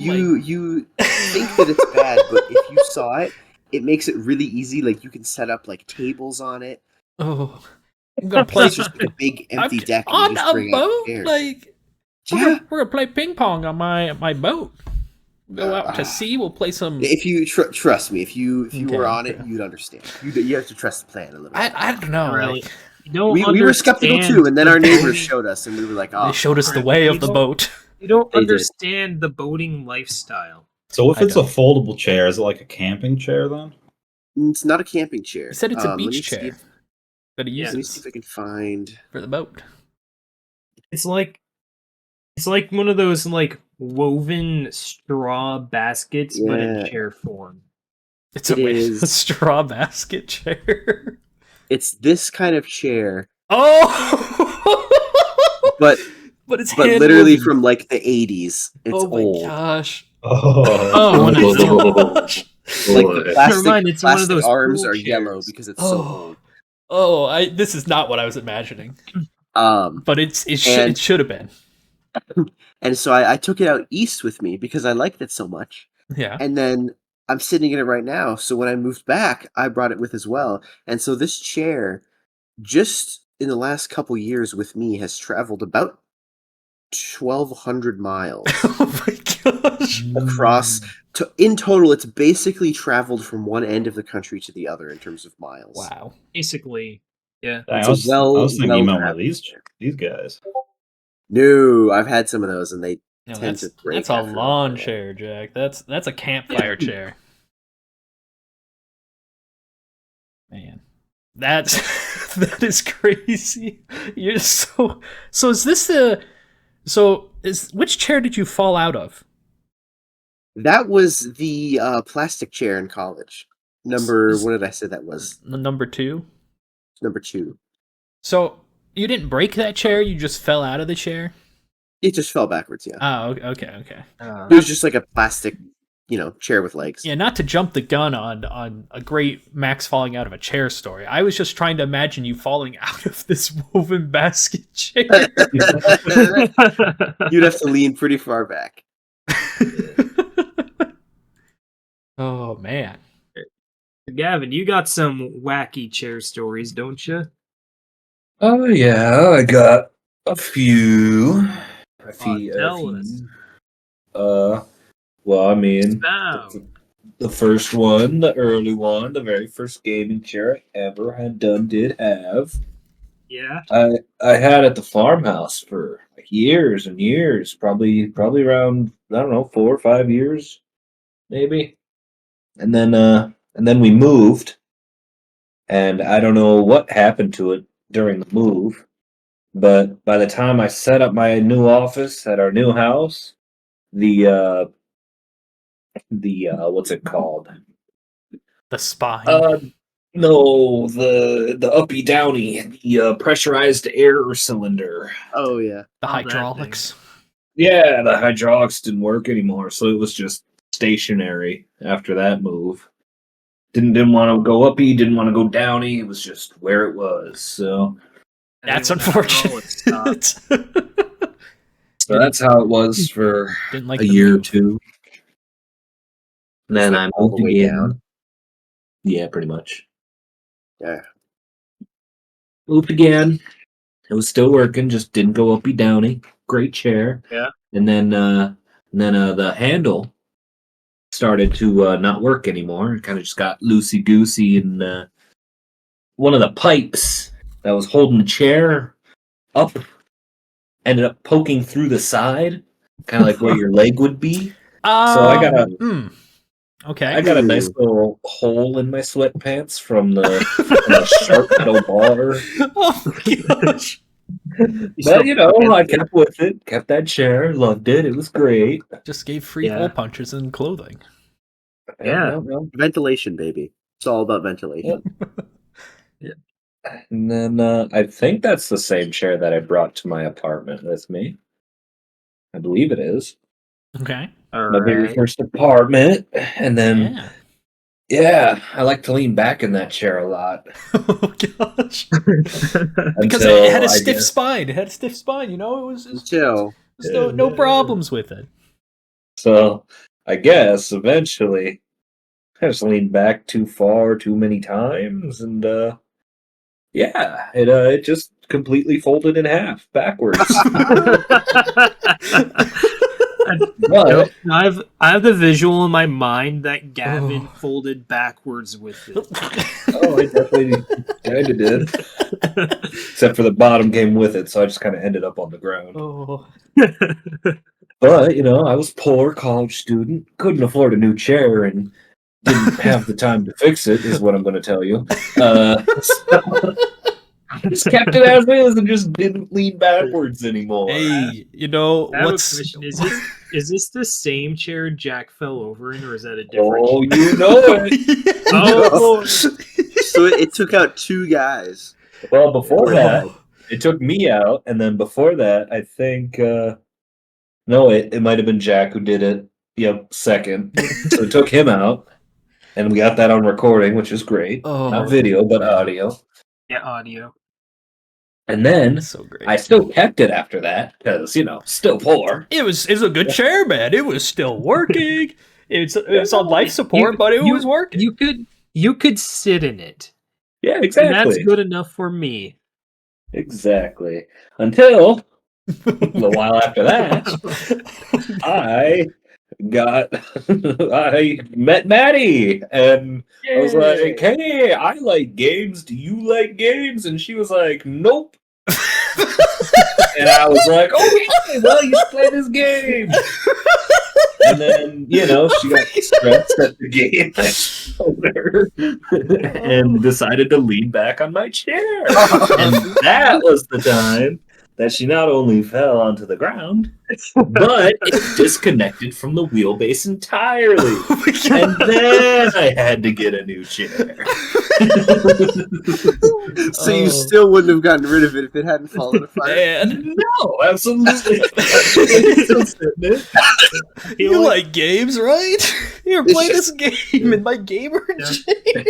B: think that it's bad, but if you saw it, it makes it really easy. Like you can set up like tables on it.
A: Oh, I'm gonna play
B: just like a big empty deck
A: on a boat. Like, we're gonna play ping pong on my boat. Go out to sea. We'll play some.
B: If you trust me, if you were on it, you'd understand. You have to trust the plan a little bit.
A: I don't know.
D: Really.
A: Like,
B: we were skeptical too, and then our neighbors showed us, and we were like, "Oh."
A: They showed us the way of the boat.
D: You don't understand the boating lifestyle.
E: So if it's a foldable chair, is it like a camping chair then?
B: It's not a camping chair.
A: You said it's a beach chair. That he uses.
B: Let me see if I can find
A: for the boat.
D: It's like one of those like woven straw baskets, but in chair form.
A: It's a straw basket chair.
B: It's this kind of chair.
A: Oh,
B: but
A: it's
B: literally from like the 80s. It's old.
A: Oh my gosh.
D: Oh
B: like the plastic arms are yellow because it's so old.
A: This is not what I was imagining.
B: But
A: it should have been.
B: And so I took it out east with me because I liked it so much.
A: Yeah.
B: And then I'm sitting in it right now. So when I moved back, I brought it with as well. And so this chair, just in the last couple years with me, has traveled about 1,200 miles.
A: Oh my gosh.
B: Across. In total, it's basically traveled from one end of the country to the other in terms of miles.
A: Wow.
D: Basically, yeah.
E: I was thinking about one of these guys.
B: No, I've had some of those, and they tend to break.
A: That's a lawn chair, Jack. That's a campfire chair. Man, that is crazy. You're so. Is this which chair did you fall out of?
B: That was the plastic chair in college. What did I say that was?
A: Number 2?
B: Number 2.
A: So, you didn't break that chair, you just fell out of the chair?
B: It just fell backwards, yeah.
A: Oh, okay.
B: It was just like a plastic, chair with legs.
A: Yeah, not to jump the gun on a great Max falling out of a chair story. I was just trying to imagine you falling out of this woven basket chair.
B: You'd have to lean pretty far back.
A: Oh, man.
D: Gavin, you got some wacky chair stories, don't you?
C: Oh, yeah, I got a few.
D: Tell us.
C: Well, I mean,
D: Expound.
C: the first one, the early one, the very first gaming chair I ever did have.
D: Yeah.
C: I had at the farmhouse for years and years, probably around, I don't know, 4 or 5 years, maybe. And then we moved, and I don't know what happened to it during the move, but by the time I set up my new office at our new house, the what's it called?
A: The spine.
C: No, the uppy downy, the pressurized air cylinder.
B: Oh yeah,
A: the hydraulics.
C: Yeah, the hydraulics didn't work anymore, so it was just stationary after that move. Didn't want to go uppy, didn't want to go downy. It was just where it was. So
A: that's unfortunate.
C: So that's how it was for a year or two. And then I moved again. Yeah, pretty much.
B: Yeah.
C: Moved again. It was still working, just didn't go uppy downy. Great chair.
D: Yeah.
C: And then the handle started to not work anymore. It kind of just got loosey goosey, and one of the pipes that was holding the chair up ended up poking through the side, kind of like where your leg would be. So I got I got a nice little hole in my sweatpants from the sharp metal bar.
A: Oh my gosh.
C: But I kept with it, kept that chair, loved it. It was great.
A: Just gave free hole punches and clothing.
D: Yeah.
B: Ventilation, baby. It's all about ventilation.
C: Yeah. And then I think that's the same chair that I brought to my apartment with me. I believe it is.
A: Okay.
C: My very first apartment. And then I like to lean back in that chair a lot.
A: Oh gosh. Because it had a stiff spine. It had a stiff spine, It was
B: chill.
A: No problems with it.
C: So I guess eventually I just leaned back too far too many times, and it just completely folded in half backwards.
D: But I have the visual in my mind that Gavin folded backwards with it.
C: Oh, I definitely kind of did. Except for the bottom came with it, so I just kind of ended up on the ground.
A: Oh.
C: But, I was poor college student, couldn't afford a new chair, and didn't have the time to fix it, is what I'm going to tell you. Just kept it as is and just didn't lean backwards anymore.
A: Hey,
D: I have a question. Is this the same chair Jack fell over in, or is that a different
C: chair?
D: You
C: know it.
D: Oh.
B: So it took out 2 guys.
C: Well, before that, it took me out, and then before that, I think... No, it might have been Jack who did it. Yep, second. So it took him out, and we got that on recording, which is great. Not video, but audio.
D: Yeah, audio.
C: And then
A: So great.
C: I still kept it after that because, still poor.
A: It was a good chair, man. It was still working. It was on life support, but it was working.
D: You could sit in it.
C: Yeah,
D: And
C: exactly.
D: that's good enough for me.
C: Exactly. Until a little while after that, I met Maddie, and I was like, "Hey, I like games. Do you like games?" And she was like, "Nope." And I was like, "Okay, well, you should play this game." And then, she got stressed at the game I told her and decided to lean back on my chair. And that was the time that she not only fell onto the ground, but it disconnected from the wheelbase entirely. And then I had to get a new chair.
B: So you still wouldn't have gotten rid of it if it hadn't fallen apart?
A: Man.
C: No, absolutely. Still sitting there.
A: You like games, right? Here, play this game in my gamer chair.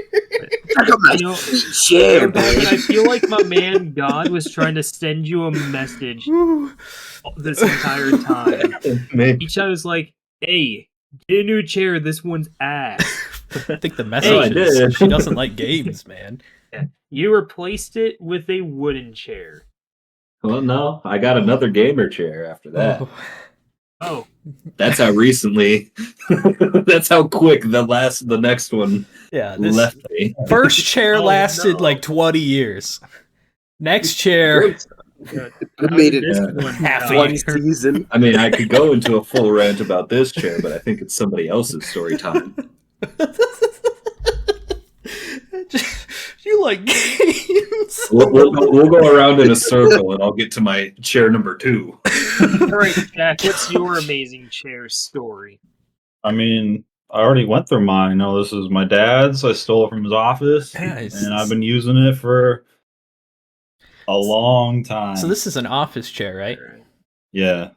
B: Check out my sweet chair, babe.
D: I feel like my man God was trying to send you a message this entire time. Each time was like, "Hey, get a new chair. This one's ass."
A: I think the message is she doesn't like games, man.
D: Yeah. You replaced it with a wooden chair.
C: Well, no, I got another gamer chair after that.
D: Oh.
C: That's how recently. That's how quick the next one left me.
A: First chair lasted like 20 years. Next chair
B: made it
A: half
B: one season.
C: I mean, I could go into a full rant about this chair, but I think it's somebody else's story time.
A: You like games?
C: We'll go around in a circle, and I'll get to my chair number 2.
D: All right, Jack, what's your amazing chair story?
E: I mean, I already went through mine. I know this is my dad's. I stole it from his office, and I've been using it for a long time.
A: So this is an office chair, right?
E: Yeah.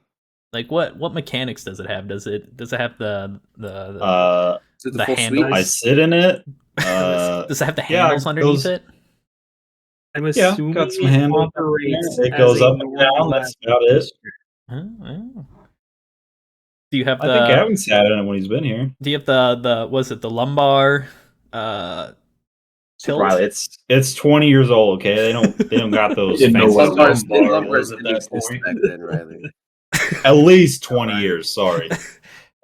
A: Like what mechanics does it have? Does it have the
B: handles?
E: I sit in it.
A: Does it have the handles underneath it?
D: I'm assuming
E: got some handles. It goes up and down. That's about it.
A: Oh. Do you have
E: I think Gavin's had it when he's been here.
A: Do you have the the lumbar tilt?
E: Right, it's 20 years old. Okay, they don't got those.
B: Lumbars didn't exist back then, Riley.
E: At least 20 years. Sorry.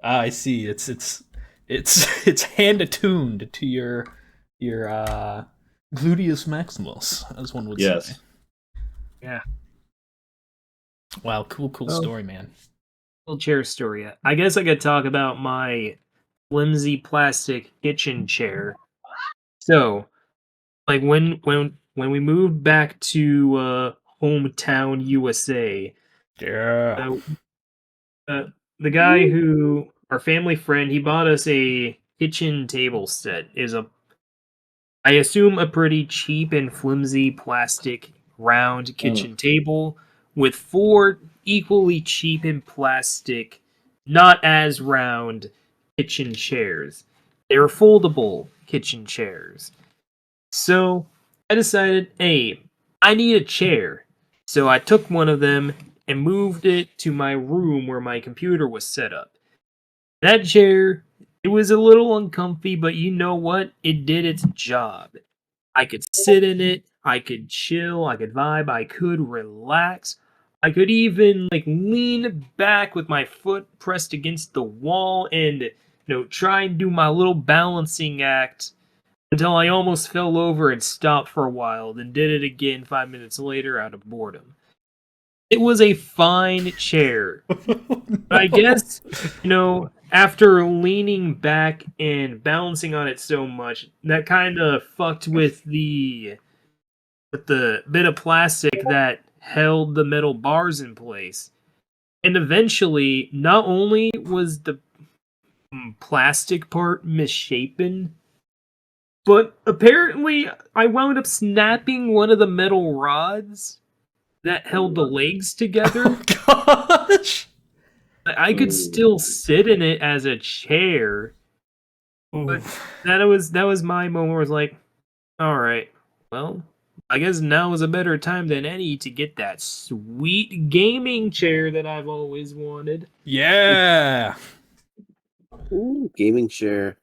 A: I see. It's hand attuned to your gluteus maximus, as one would say.
D: Yeah.
A: Wow, cool story, man.
D: Cool chair story. I guess I could talk about my flimsy plastic kitchen chair. So, like when we moved back to hometown USA, the guy who our family friend, he bought us a kitchen table set. I assume a pretty cheap and flimsy plastic round kitchen table with 4 equally cheap and plastic, not as round kitchen chairs. They were foldable kitchen chairs. So I decided, hey, I need a chair. So I took one of them and moved it to my room where my computer was set up. That chair, it was a little uncomfy, but you know what? It did its job. I could sit in it, I could chill, I could vibe, I could relax. I could even lean back with my foot pressed against the wall and try and do my little balancing act until I almost fell over and stopped for a while, then did it again 5 minutes later out of boredom. It was a fine chair. But I guess, after leaning back and balancing on it so much, that kind of fucked with the bit of plastic that held the metal bars in place. And eventually, not only was the plastic part misshapen, but apparently I wound up snapping one of the metal rods that held the legs together.
A: Oh, gosh!
D: I could still sit in it as a chair, but that was my moment where I was like, all right, well, I guess now is a better time than any to get that sweet gaming chair that I've always wanted.
A: Yeah.
B: Ooh, gaming chair.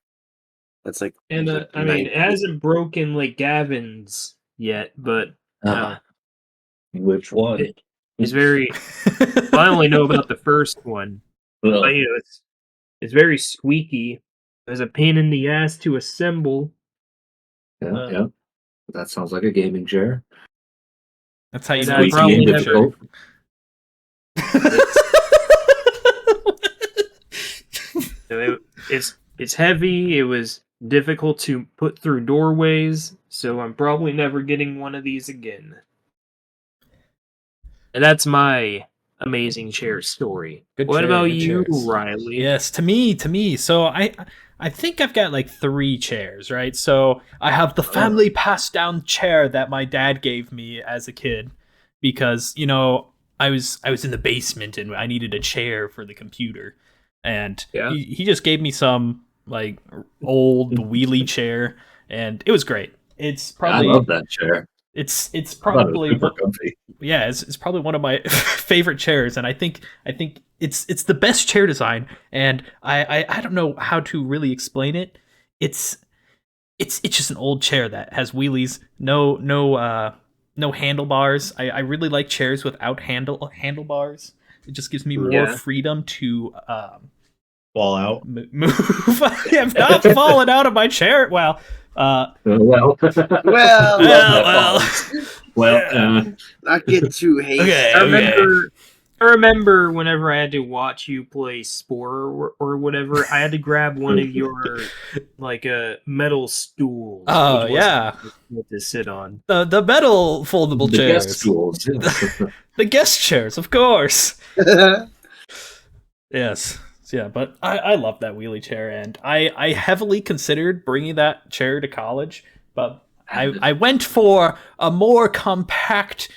B: That's like.
D: And
B: like
D: I mean,
B: 90.
D: it hasn't broken like Gavin's yet, but
C: Which one?
D: it's very. Well, I only know about the first one,
C: Well,
D: but it's very squeaky. There's a pain in the ass to assemble.
C: yeah. That sounds like a gaming chair.
A: That's how you
D: And
A: know
D: I
A: it's a
D: probably
A: gaming
D: never-
A: chair.
D: So it's heavy. It was difficult to put through doorways, so I'm probably never getting one of these again. And that's my amazing chair story.
A: Good
D: What
A: chair,
D: about
A: good
D: you,
A: chairs.
D: Riley?
A: Yes, to me. So I think I've got like 3 chairs, right? So I have the family passed down chair that my dad gave me as a kid because, I was in the basement and I needed a chair for the computer. And he just gave me some like old wheelie chair and it was great. It's probably
C: I love that chair.
A: it's
C: I thought it was
A: probably
C: super comfy.
A: yeah, it's probably one of my favorite chairs, and I think it's the best chair design, and I don't know how to really explain it. It's just an old chair that has wheelies, no handlebars. I really like chairs without handlebars. It just gives me more freedom to
E: Fall out.
A: move. I have not fallen out of my chair. Well,
B: Well, not get too hasty.
A: Okay.
D: I remember whenever I had to watch you play Spore or whatever, I had to grab one of your like metal stools.
A: Oh,
D: which
A: yeah.
D: wasn't to sit on.
A: The metal foldable
C: The
A: chairs.
C: guest stools.
A: The guest chairs, of course. Yes. Yeah, but I love that wheelie chair, and I heavily considered bringing that chair to college, but I went for a more compact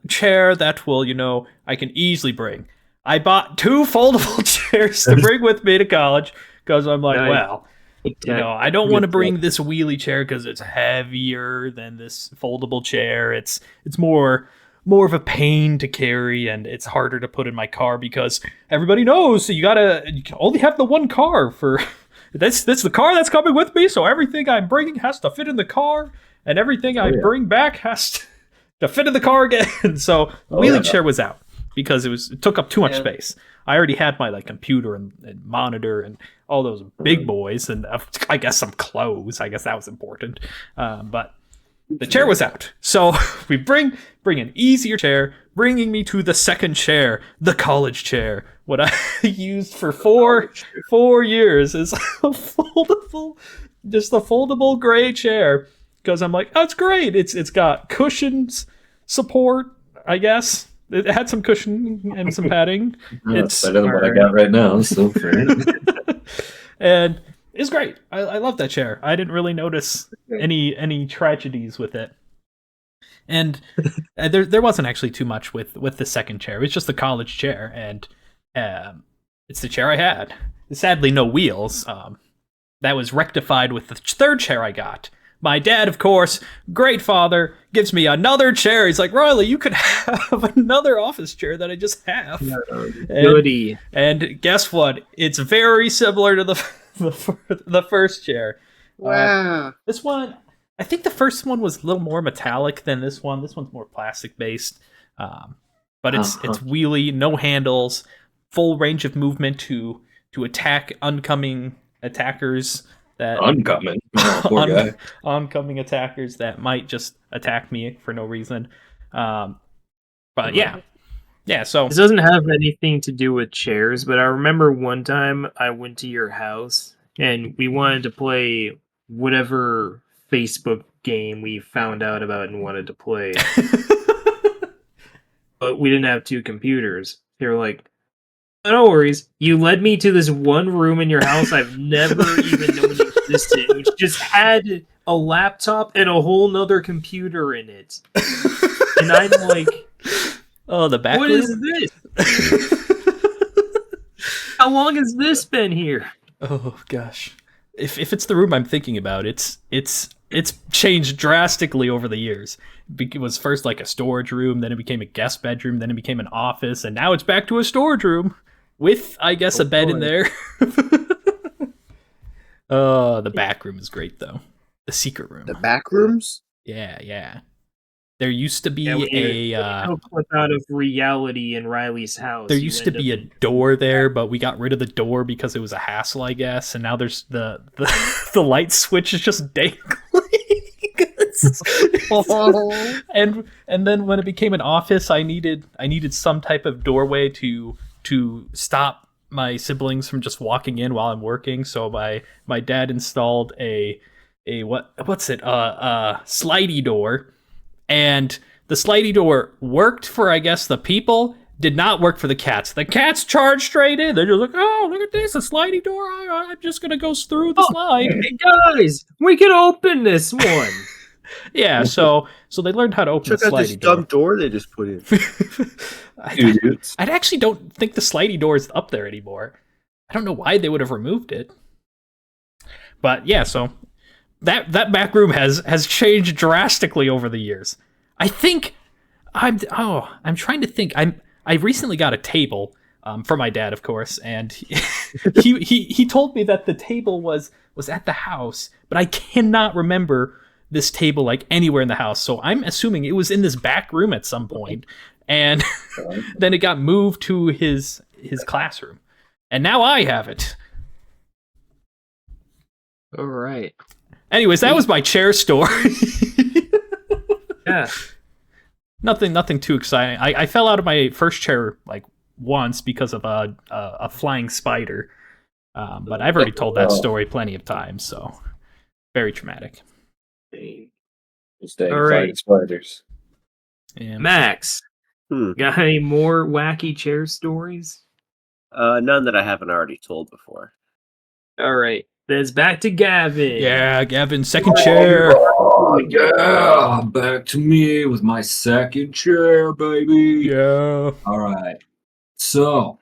A: chair that will, I can easily bring. I bought 2 foldable chairs to bring with me to college because I'm like, well, I don't want to bring this wheelie chair because it's heavier than this foldable chair. It's more of a pain to carry, and it's harder to put in my car because everybody knows you can only have the one car for that's the car that's coming with me, so everything I'm bringing has to fit in the car, and everything I bring back has to fit in the car again. So the wheelie chair was out because it took up too much space. I already had my like computer and monitor and all those big boys, and I guess some clothes. I guess that was important, but the chair was out. So we bring an easier chair, bringing me to the second chair, the college chair. What I used for four years is a foldable gray chair. Because I'm like, oh, it's great. It's got cushions, support, I guess. It had some cushion and some padding.
C: It's better than what I got right now. So
A: and it's great. I love that chair. I didn't really notice any tragedies with it. And there wasn't actually too much with the second chair. It was just the college chair, and it's the chair I had. Sadly, no wheels. That was rectified with the third chair I got. My dad, of course, great father, gives me another chair. He's like, Riley, you could have another office chair that I just have.
D: Goody.
A: And guess what? It's very similar to the first chair.
B: Wow.
A: This one, I think the first one was a little more metallic than this one. This one's more plastic based. But it's wheelie, no handles, full range of movement to attack oncoming attackers.
C: Oncoming. Oh, poor guy.
A: Oncoming attackers that might just attack me for no reason. But yeah. So
D: this doesn't have anything to do with chairs, but I remember one time I went to your house and we wanted to play whatever Facebook game we found out about and wanted to play. But we didn't have 2 computers. They were like, no worries. You led me to this one room in your house I've never even known existed, which just had a laptop and a whole nother computer in it. And I'm like,
A: oh, the back
D: what
A: room?
D: is this? How long has this been here?
A: Oh gosh. If it's the room I'm thinking about, it's it's changed drastically over the years. It was first like a storage room, then it became a guest bedroom, then it became an office, and now it's back to a storage room with, I guess, a bed in there. Oh, the back room is great though. The secret room.
B: The back rooms?
A: Yeah. There used to be
D: a clip out of reality in Riley's house.
A: There used to be a door there, but we got rid of the door because it was a hassle, I guess. And now there's the light switch is just dangling. and then when it became an office, I needed some type of doorway to stop my siblings from just walking in while I'm working. So my dad installed a slidey door. And the slidey door worked for, I guess, the people, did not work for the cats. The cats charged straight in. They're just like, oh, look at this, a slidey door. I'm just going to go through the slide.
D: Hey, guys, we can open this one.
A: Yeah, so they learned how to open the slidey door.
B: Check out this dumb door they just put in.
A: I actually don't think the slidey door is up there anymore. I don't know why they would have removed it. But yeah, so... That back room has changed drastically over the years. I think I'm trying to think. I recently got a table for my dad, of course, and he told me that the table was at the house, but I cannot remember this table like anywhere in the house. So I'm assuming it was in this back room at some point, and then it got moved to his classroom, and now I have it.
D: All right.
A: Anyways, that was my chair story.
D: Yeah.
A: Nothing too exciting. I fell out of my first chair like once because of a flying spider. But I've already told that story plenty of times, so very traumatic.
C: All right, spiders.
A: Yeah.
D: Max, got any more wacky chair stories?
B: None that I haven't already told before.
D: All right. Then it's back to Gavin.
A: Yeah, Gavin, second chair.
C: Oh, yeah, back to me with my second chair, baby.
A: Yeah.
C: All right. So,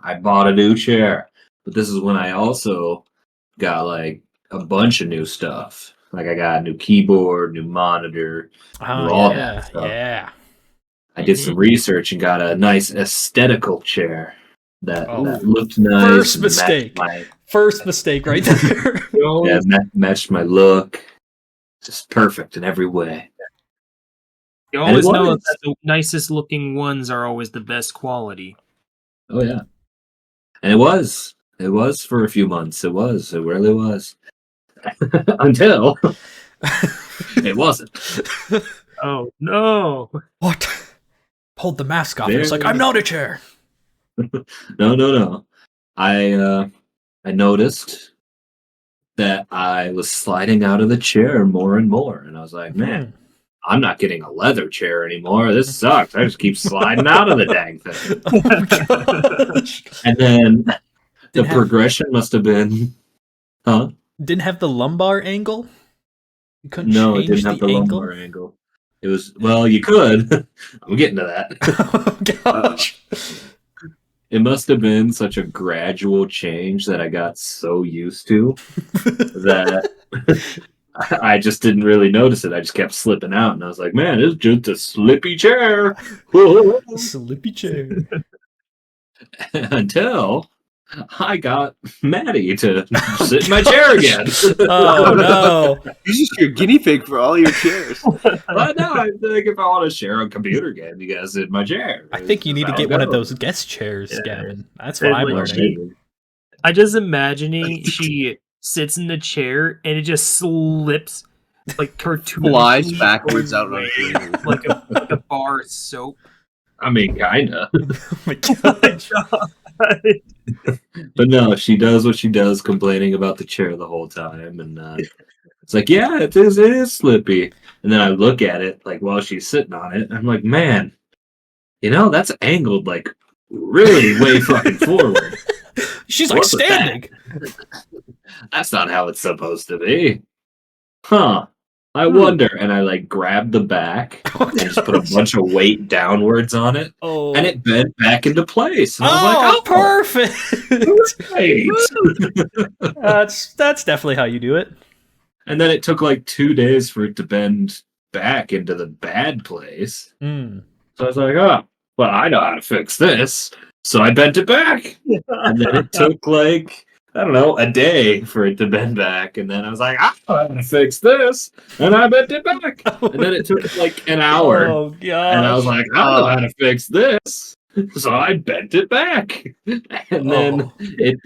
C: I bought a new chair, but this is when I also got like a bunch of new stuff. Like I got a new keyboard, new monitor, all that stuff.
A: Yeah.
C: I did some research and got a nice aesthetical chair that looked nice.
A: First mistake. First mistake right there.
C: Yeah, matched my look. Just perfect in every way.
D: You always know that the nicest looking ones are always the best quality.
C: Oh, yeah. And it was. It was for a few months. It was. It really was. Until it wasn't.
D: Oh, no.
A: What? Pulled the mask off. It's like, I'm not a chair.
C: No. I noticed that I was sliding out of the chair more and more. And I was like, man, I'm not getting a leather chair anymore. This sucks. I just keep sliding out of the dang thing.
A: Oh, gosh.
C: And then the progression must have been... Huh?
A: Didn't have the lumbar angle? You couldn't
C: No, it
A: change
C: didn't have the
A: angle?
C: lumbar angle. It was... Well, you could. I'm getting to that.
A: Oh, gosh.
C: It must have been such a gradual change that I got so used to that I just didn't really notice it. I just kept slipping out, and I was like, man, it's just a slippy chair.
A: Slippy chair.
C: Until I got Maddie to sit in my chair again.
A: Oh, no.
B: He's just your guinea pig for all your chairs.
C: But no, I think if I want to share a computer game, you guys sit in my chair.
A: I think you need to get one of those guest chairs, Gavin. That's what I'm learning.
D: I just imagining she sits in the chair and it just slips like cartoon
B: Flies backwards out on
D: like a bar of soap.
C: I mean, kinda.
A: Oh my gosh.
C: But no, she does what she does, complaining about the chair the whole time, and it's like, yeah, it is slippy. And then I look at it like while she's sitting on it, and I'm like, man, that's angled like really way fucking forward.
A: She's like standing.
C: That's not how it's supposed to be. Huh. I wonder. And I like grabbed the back and just put a bunch of weight downwards on it.
A: Oh.
C: And it bent back into place. And I was like,
A: perfect.
C: Right.
A: That's definitely how you do it.
C: And then it took like 2 days for it to bend back into the bad place.
A: Mm.
C: So I was like, oh, well, I know how to fix this. So I bent it back. And then it took like, I don't know, a day for it to bend back. And then I was like, I know how to fix this. And I bent it back. And then it took like an hour.
A: Oh gosh.
C: And I was like, I know how to fix this. So I bent it back. And then it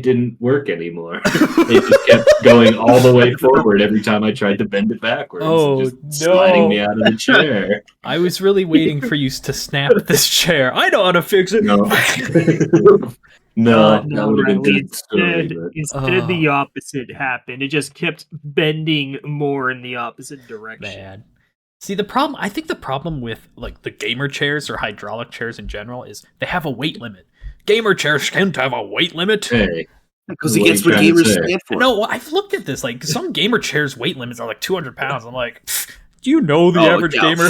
C: didn't work anymore. It just kept going all the way forward every time I tried to bend it backwards.
A: Oh,
C: just sliding me
A: no.
C: out of the chair.
A: I was really waiting for you to snap this chair. I know how to fix it.
C: No. No, that would have been
D: Riley,
C: good story.
D: Instead, the opposite happened. It just kept bending more in the opposite direction.
A: Man. See, I think the problem with like the gamer chairs or hydraulic chairs in general is they have a weight limit. Gamer chairs can't have a weight limit.
C: Hey,
B: Because against what gamers stand for.
A: No, I've looked at this. Like some gamer chairs' weight limits are like 200 pounds. I'm like, do you know the average gamer?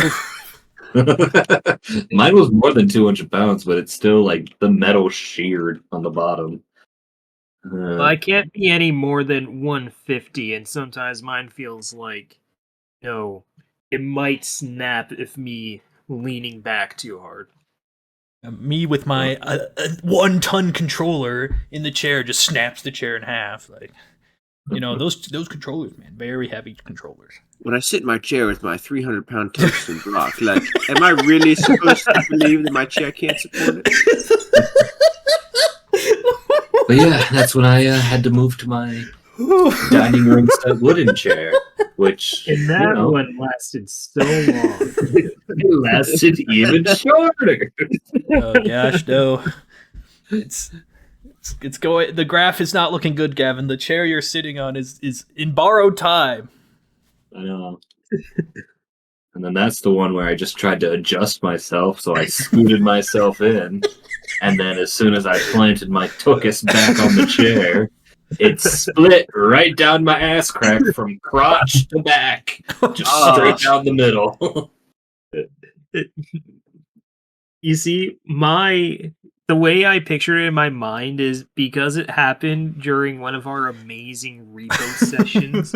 C: Mine was more than 200 pounds, but it's still like the metal sheared on the bottom.
D: Well, I can't be any more than 150, and sometimes mine feels like, no, it might snap if me leaning back too hard.
A: Me with my 1-ton controller in the chair just snaps the chair in half. Like, you know, those controllers, man, very heavy controllers.
B: When I sit in my chair with my 300-pound tungsten block, like, am I really supposed to believe that my chair can't support it?
C: But yeah, that's when I had to move to my dining room set wooden chair, which
D: And that one lasted so long.
C: it lasted even shorter.
A: Oh gosh, no. It's going. The graph is not looking good, Gavin. The chair you're sitting on is in borrowed time.
C: I know. And then that's the one where I just tried to adjust myself, so I scooted myself in, and then as soon as I planted my tuchus back on the chair, it split right down my ass crack from crotch to back, just straight down the middle.
D: You see, the way I picture it in my mind is because it happened during one of our amazing repo sessions,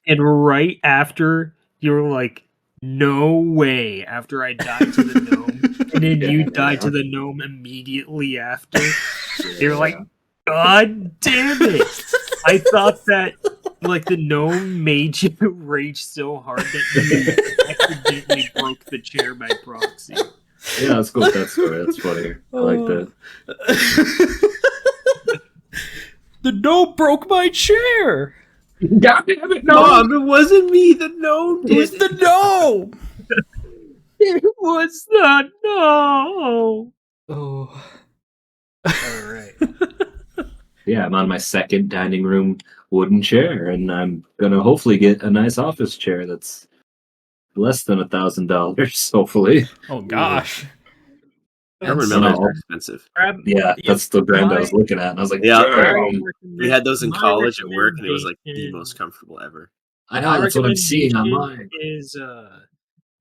D: and right after you were like, no way, after I died to the gnome, and then you died to the gnome immediately after. You're like, God damn it! I thought that like the gnome made you rage so hard that you accidentally broke the chair by proxy.
C: Yeah, let's go with that story. That's funny. I like that.
A: The gnome broke my chair.
C: God damn it,
B: Mom, it wasn't me. The gnome
A: It was
B: did
A: the gnome.
D: It was not no.
A: Oh.
D: All right.
C: Yeah, I'm on my second dining room wooden chair, and I'm gonna hopefully get a nice office chair that's less than $1,000, hopefully.
A: Oh gosh.
B: Government members are expensive.
C: Yeah, that's the brand I was looking at, and I was like,
B: Yeah.
C: damn.
B: We had those in
D: My
B: college at work, and it was like the
D: recommendation-
B: most comfortable ever.
C: I know, that's what I'm seeing
D: recommendation
C: online.
D: Is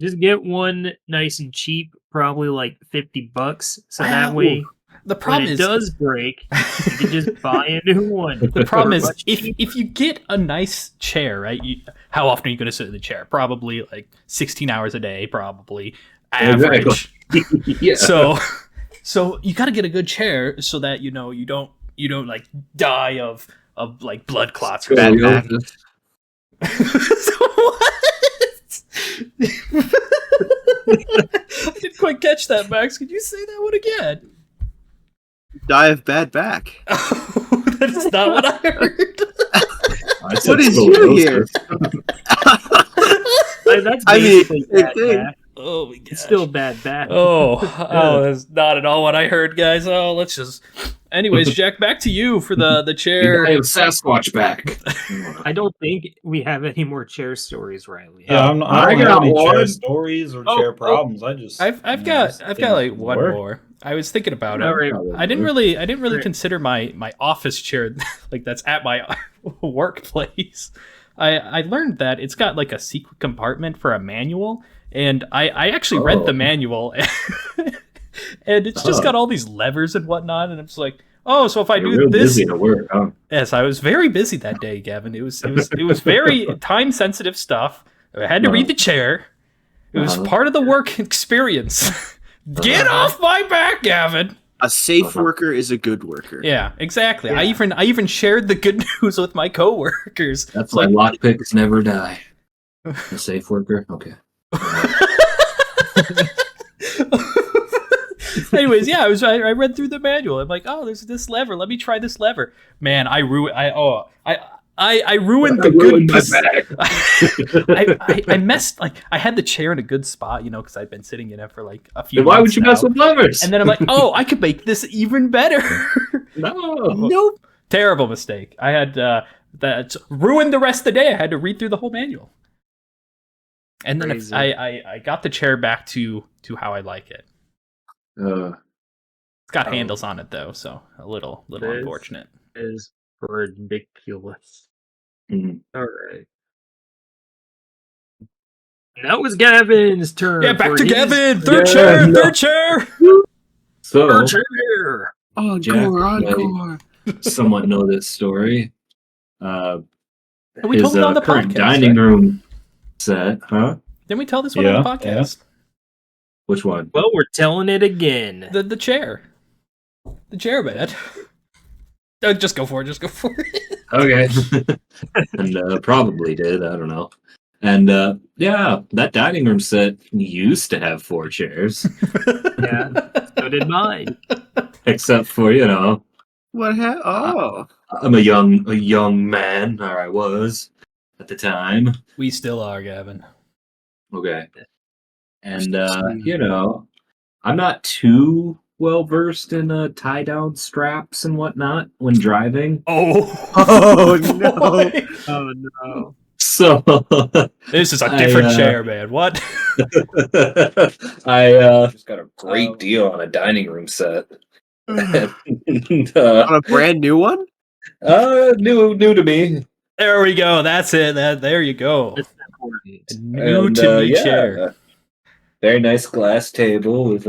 D: just get one nice and cheap, probably like $50. So that way,
A: The
D: when
A: problem
D: it
A: is
D: does break, you can just buy a new one.
A: the problem is
D: Much
A: if you get a nice chair, right? How often are you going to sit in the chair? Probably like 16 hours a day, probably average.
C: Exactly. Yeah.
A: So you got to get a good chair so that you don't like die of like blood clots or
B: Bad
A: something.
B: back.
A: So what? I didn't quite catch that, Max. Could you say that one again?
B: Die of bad back.
A: That's not what I heard.
C: I said
B: What is
C: scoliosis.
B: you here?
D: That's
B: I mean,
D: basically
B: same
D: bad
B: thing.
D: back.
A: Oh my god.
D: It's still bad back.
A: Oh, that's not at all what I heard, guys. Oh, let's just. Anyways, Jack, back to you for the chair.
C: I have Sasquatch back.
D: I don't think we have any more chair stories, Riley.
E: Yeah, I
C: I
E: don't
C: got
E: have any chair
C: one.
E: stories or
D: Oh,
E: chair
D: oh.
E: problems. I just
A: I've got like one
E: work.
A: more. I was thinking about it.
D: All right.
A: I didn't really
D: Right.
A: consider my office chair like that's at my workplace. I learned that it's got like a secret compartment for a manual, and I actually read the manual, and it's just got all these levers and whatnot, and I'm just like, oh, so if I
C: You're
A: do
C: real
A: this,
C: busy at work, huh?
A: yes, I was very busy that day, Gavin. It was very time sensitive stuff. I had to read the chair. It was part of the work experience. Get off my back, Gavin.
B: A safe worker is a good worker.
A: Yeah, exactly.
D: Yeah.
A: I even shared the good news with my coworkers.
C: That's why lockpicks never die. A safe worker? Okay.
A: Anyways, yeah, I read through the manual. I'm like, oh, there's this lever. Let me try this lever. Man, I ruined the good. I messed I had the chair in a good spot, because I'd been sitting in it for like a few.
C: Then why
A: months
C: would you
A: now.
C: mess with levers?
A: And then I'm like, oh, I could make this even better.
C: No.
A: Nope. Terrible mistake. I had that ruined the rest of the day. I had to read through the whole manual. And then I got the chair back to how I like it. It's got handles on it though, so a little unfortunate.
D: Is ridiculous.
C: Mhm.
D: All right. That was Gavin's turn.
A: Yeah, back
D: for
A: to
D: his-
A: Gavin. Third chair.
C: So,
D: Third chair.
C: Jack,
B: Encore.
C: somewhat know this story.
A: We
C: His
A: told it on the
C: current
A: podcast,
C: dining
A: right?
C: room set, huh?
A: Didn't we tell this one on the podcast?
C: Which one?
D: Well, we're telling it again.
A: The chair. The chair bed. Just go for it.
C: Okay. And probably did. I don't know. And yeah, that dining room set used to have 4 chairs,
D: Yeah, so did mine.
C: except for
B: What happened? Oh.
C: I'm a young man, or I was at the time.
A: We still are, Gavin.
C: Okay. And I'm not too well versed in tie down straps and whatnot when driving.
A: Oh
B: no.
A: boy.
D: Oh no.
C: So
A: This is a different chair, man. What?
C: I just got a great deal on a dining room set.
B: On a brand new one?
C: New to me.
A: There we go. That's it. There you go.
D: That's important.
A: A new to me chair.
C: Very nice glass table with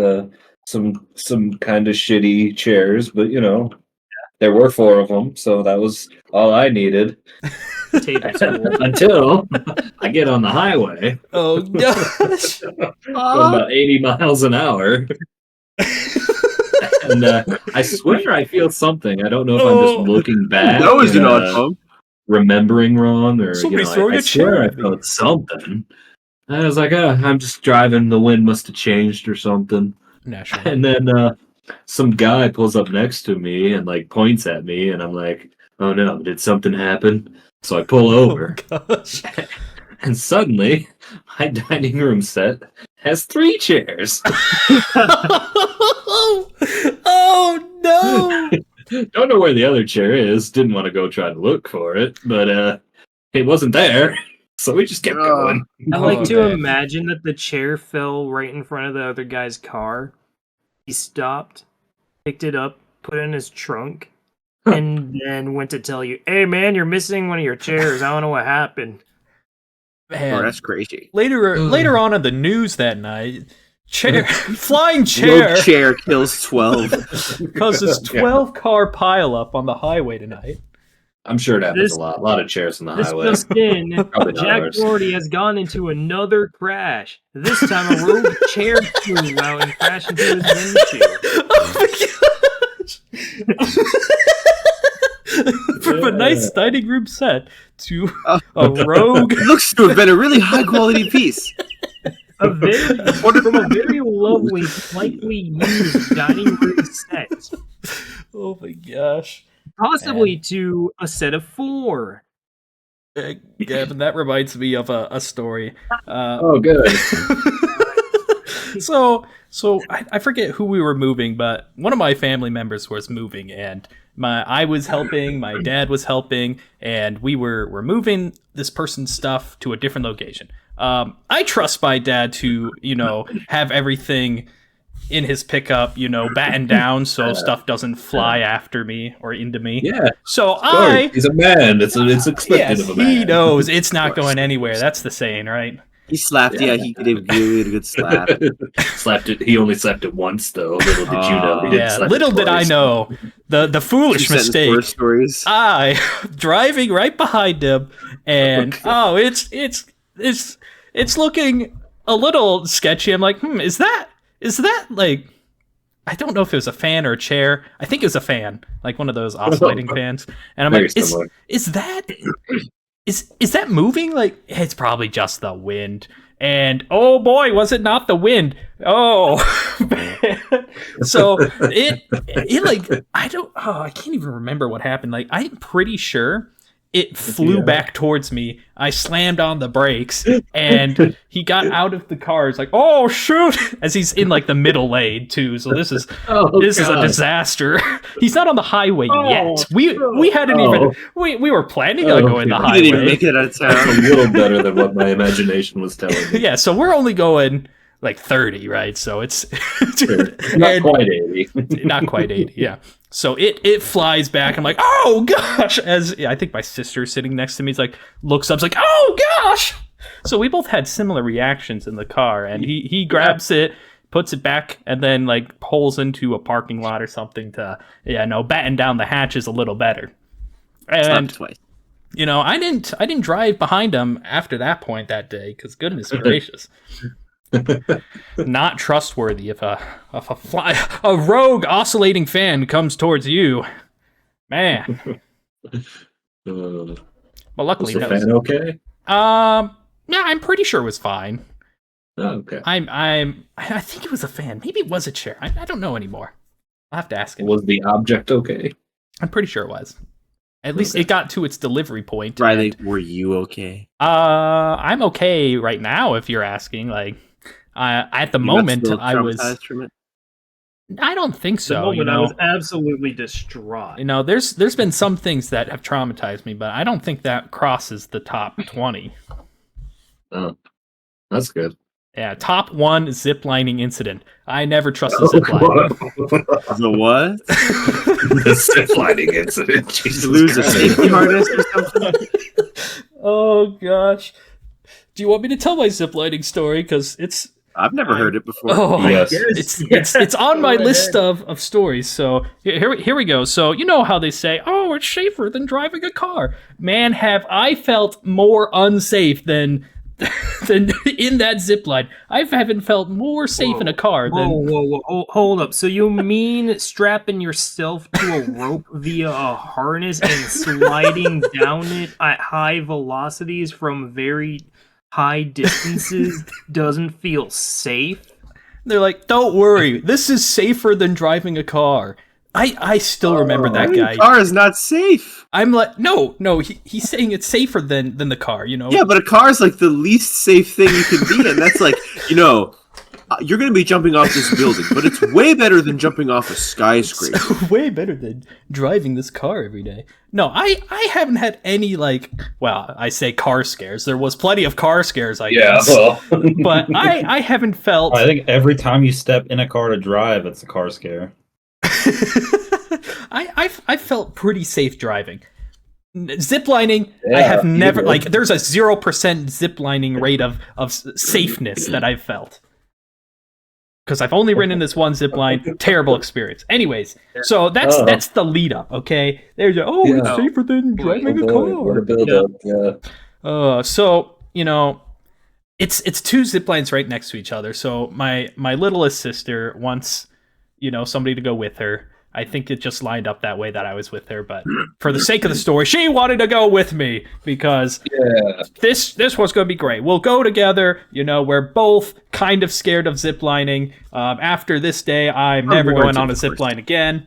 C: some kind of shitty chairs, but there were 4 of them, so that was all I needed. Until I get on the highway.
A: Oh gosh.
C: Going about 80 miles an hour. And I swear I feel something. I don't know if I'm just looking back.
B: That was
C: and,
B: an odd phone.
C: remembering wrong, or
A: Somebody's
C: I
A: throwing a
C: swear
A: chair
C: I
A: at me.
C: felt something. And I was like, I'm just driving. The wind must have changed or something.
A: Naturally.
C: And then some guy pulls up next to me and points at me, and I'm like, oh no, did something happen? So I pull over,
A: Oh gosh.
C: and suddenly my dining room set has 3 chairs.
A: Oh no.
C: Don't know where the other chair is. Didn't want to go try to look for it, but it wasn't there. So we just kept going.
D: I like to
A: man.
D: imagine that the chair fell right in front of the other guy's car. He stopped, picked it up, put it in his trunk, and then went to tell you, "Hey man, you're missing one of your chairs. I don't know what happened."
A: Man.
B: Oh, that's crazy.
A: Later on in the news that night, flying chair
B: Rogue chair kills 12.
A: causes 12-car pileup on the highway tonight.
C: I'm sure it happens
D: This-
C: a lot of chairs on the
D: This
C: highway.
D: just in,
C: Probably not
D: Jack
C: ours.
D: Doherty has gone into another crash. This time a rogue chair flew out and crashed into his windshield.
A: Oh my gosh! From a nice dining room set to a rogue.
B: It looks to have been a really high quality piece.
D: From a very lovely, slightly used dining room set,
A: Oh my gosh.
D: possibly to a set of 4.
A: Gavin, that reminds me of a story.
C: Oh, good.
A: So I forget who we were moving, but one of my family members was moving, and I was helping, my dad was helping, and we're moving this person's stuff to a different location. I trust my dad to, have everything in his pickup, battened down so stuff doesn't fly after me or into me.
C: Yeah.
A: So
C: Of course. He's a man. It's expected
A: yes,
C: of a man.
A: he knows it's not going anywhere. That's the saying, right?
B: He slapped. Yeah, he gave it a good slap.
C: Slapped it. He only slapped it once, though. Little did you know. He didn't
A: Yeah,
C: slap it
A: little did I
C: twice.
A: know the foolish
B: Two-sentence
A: mistake.
B: horror stories.
A: I driving right behind him, and it's looking a little sketchy. I'm like, is that like, I don't know if it was a fan or a chair. I think it was a fan, like one of those oscillating fans. And I'm
C: Very
A: like,
C: similar.
A: is that moving? Like, it's probably just the wind. And oh boy, was it not the wind? Oh, so it like, I can't even remember what happened. Like, I'm pretty sure it flew back towards me. I slammed on the brakes, and he got out of the car. He's like, "Oh shoot!" As he's in like the middle lane too. So this is a disaster. He's not on the highway yet. We hadn't even we were planning on going the
B: He
A: highway.
B: didn't even make it out of town.
C: That's a little better than what my imagination was telling me.
A: Yeah, so we're only going like 30, right? So it's
C: Not quite 80.
A: not quite 80, yeah. So it flies back. I'm like, oh gosh! As I think my sister's sitting next to me, looks up, like, oh gosh! So we both had similar reactions in the car, and he grabs it, puts it back, and then like pulls into a parking lot or something to batten down the hatches a little better. And
B: twice.
A: I didn't drive behind him after that point that day, because goodness gracious. Not trustworthy if a rogue oscillating fan comes towards you, man.
C: Was
A: But luckily,
C: the fan okay?
A: yeah, I'm pretty sure it was fine.
C: Oh, okay.
A: I think it was a fan. Maybe it was a chair. I don't know anymore. I'll have to ask him.
C: Was the object okay?
A: I'm pretty sure it was. At least it got to its delivery point.
B: Riley, were you okay?
A: I'm okay right now. If you're asking, like, at the moment, I was.
B: From it?
A: I don't think so.
D: I was absolutely distraught.
A: There's been some things that have traumatized me, but I don't think that crosses the top 20.
C: Oh, that's good.
A: Yeah, top 1 ziplining incident. I never trust a zipline.
B: The what?
C: The ziplining incident.
B: Did
C: Jesus
B: you lose a
C: Christ.
B: safety harness or something?
A: Oh gosh. Do you want me to tell my ziplining story? Because it's.
B: I've never heard it before.
A: Oh,
E: Yes.
A: It's on my list of stories. So here we go. So you know how they say, oh, it's safer than driving a car. Man, have I felt more unsafe than in that zipline. I haven't felt more safe in a car than.
D: Whoa, hold up. So you mean strapping yourself to a rope via a harness and sliding down it at high velocities from very high distances doesn't feel safe?
A: They're like, don't worry, this is safer than driving a car. I still remember that guy.
B: The car is not safe.
A: I'm like, no, he's saying it's safer than the car,
B: Yeah, but a car is like the least safe thing you can be in. That's like, you're going to be jumping off this building, but it's way better than jumping off a skyscraper.
A: It's way better than driving this car every day. No, I haven't had any, I say car scares. There was plenty of car scares, I guess.
C: well.
A: But I haven't felt...
E: I think every time you step in a car to drive, it's a car scare.
A: I felt pretty safe driving. Ziplining, I have never... there's a 0% ziplining rate of safeness that I've felt. Because I've only ridden this one zip line. Terrible experience. Anyways, so that's the lead up, okay? There's it's safer than driving a car.
C: What a build up, yeah.
A: So, it's 2 zip lines right next to each other. So my littlest sister wants, somebody to go with her. I think it just lined up that way that I was with her, but for the sake of the story, she wanted to go with me because this was going to be great. We'll go together. We're both kind of scared of ziplining. After this day, I'm never going on a zipline again.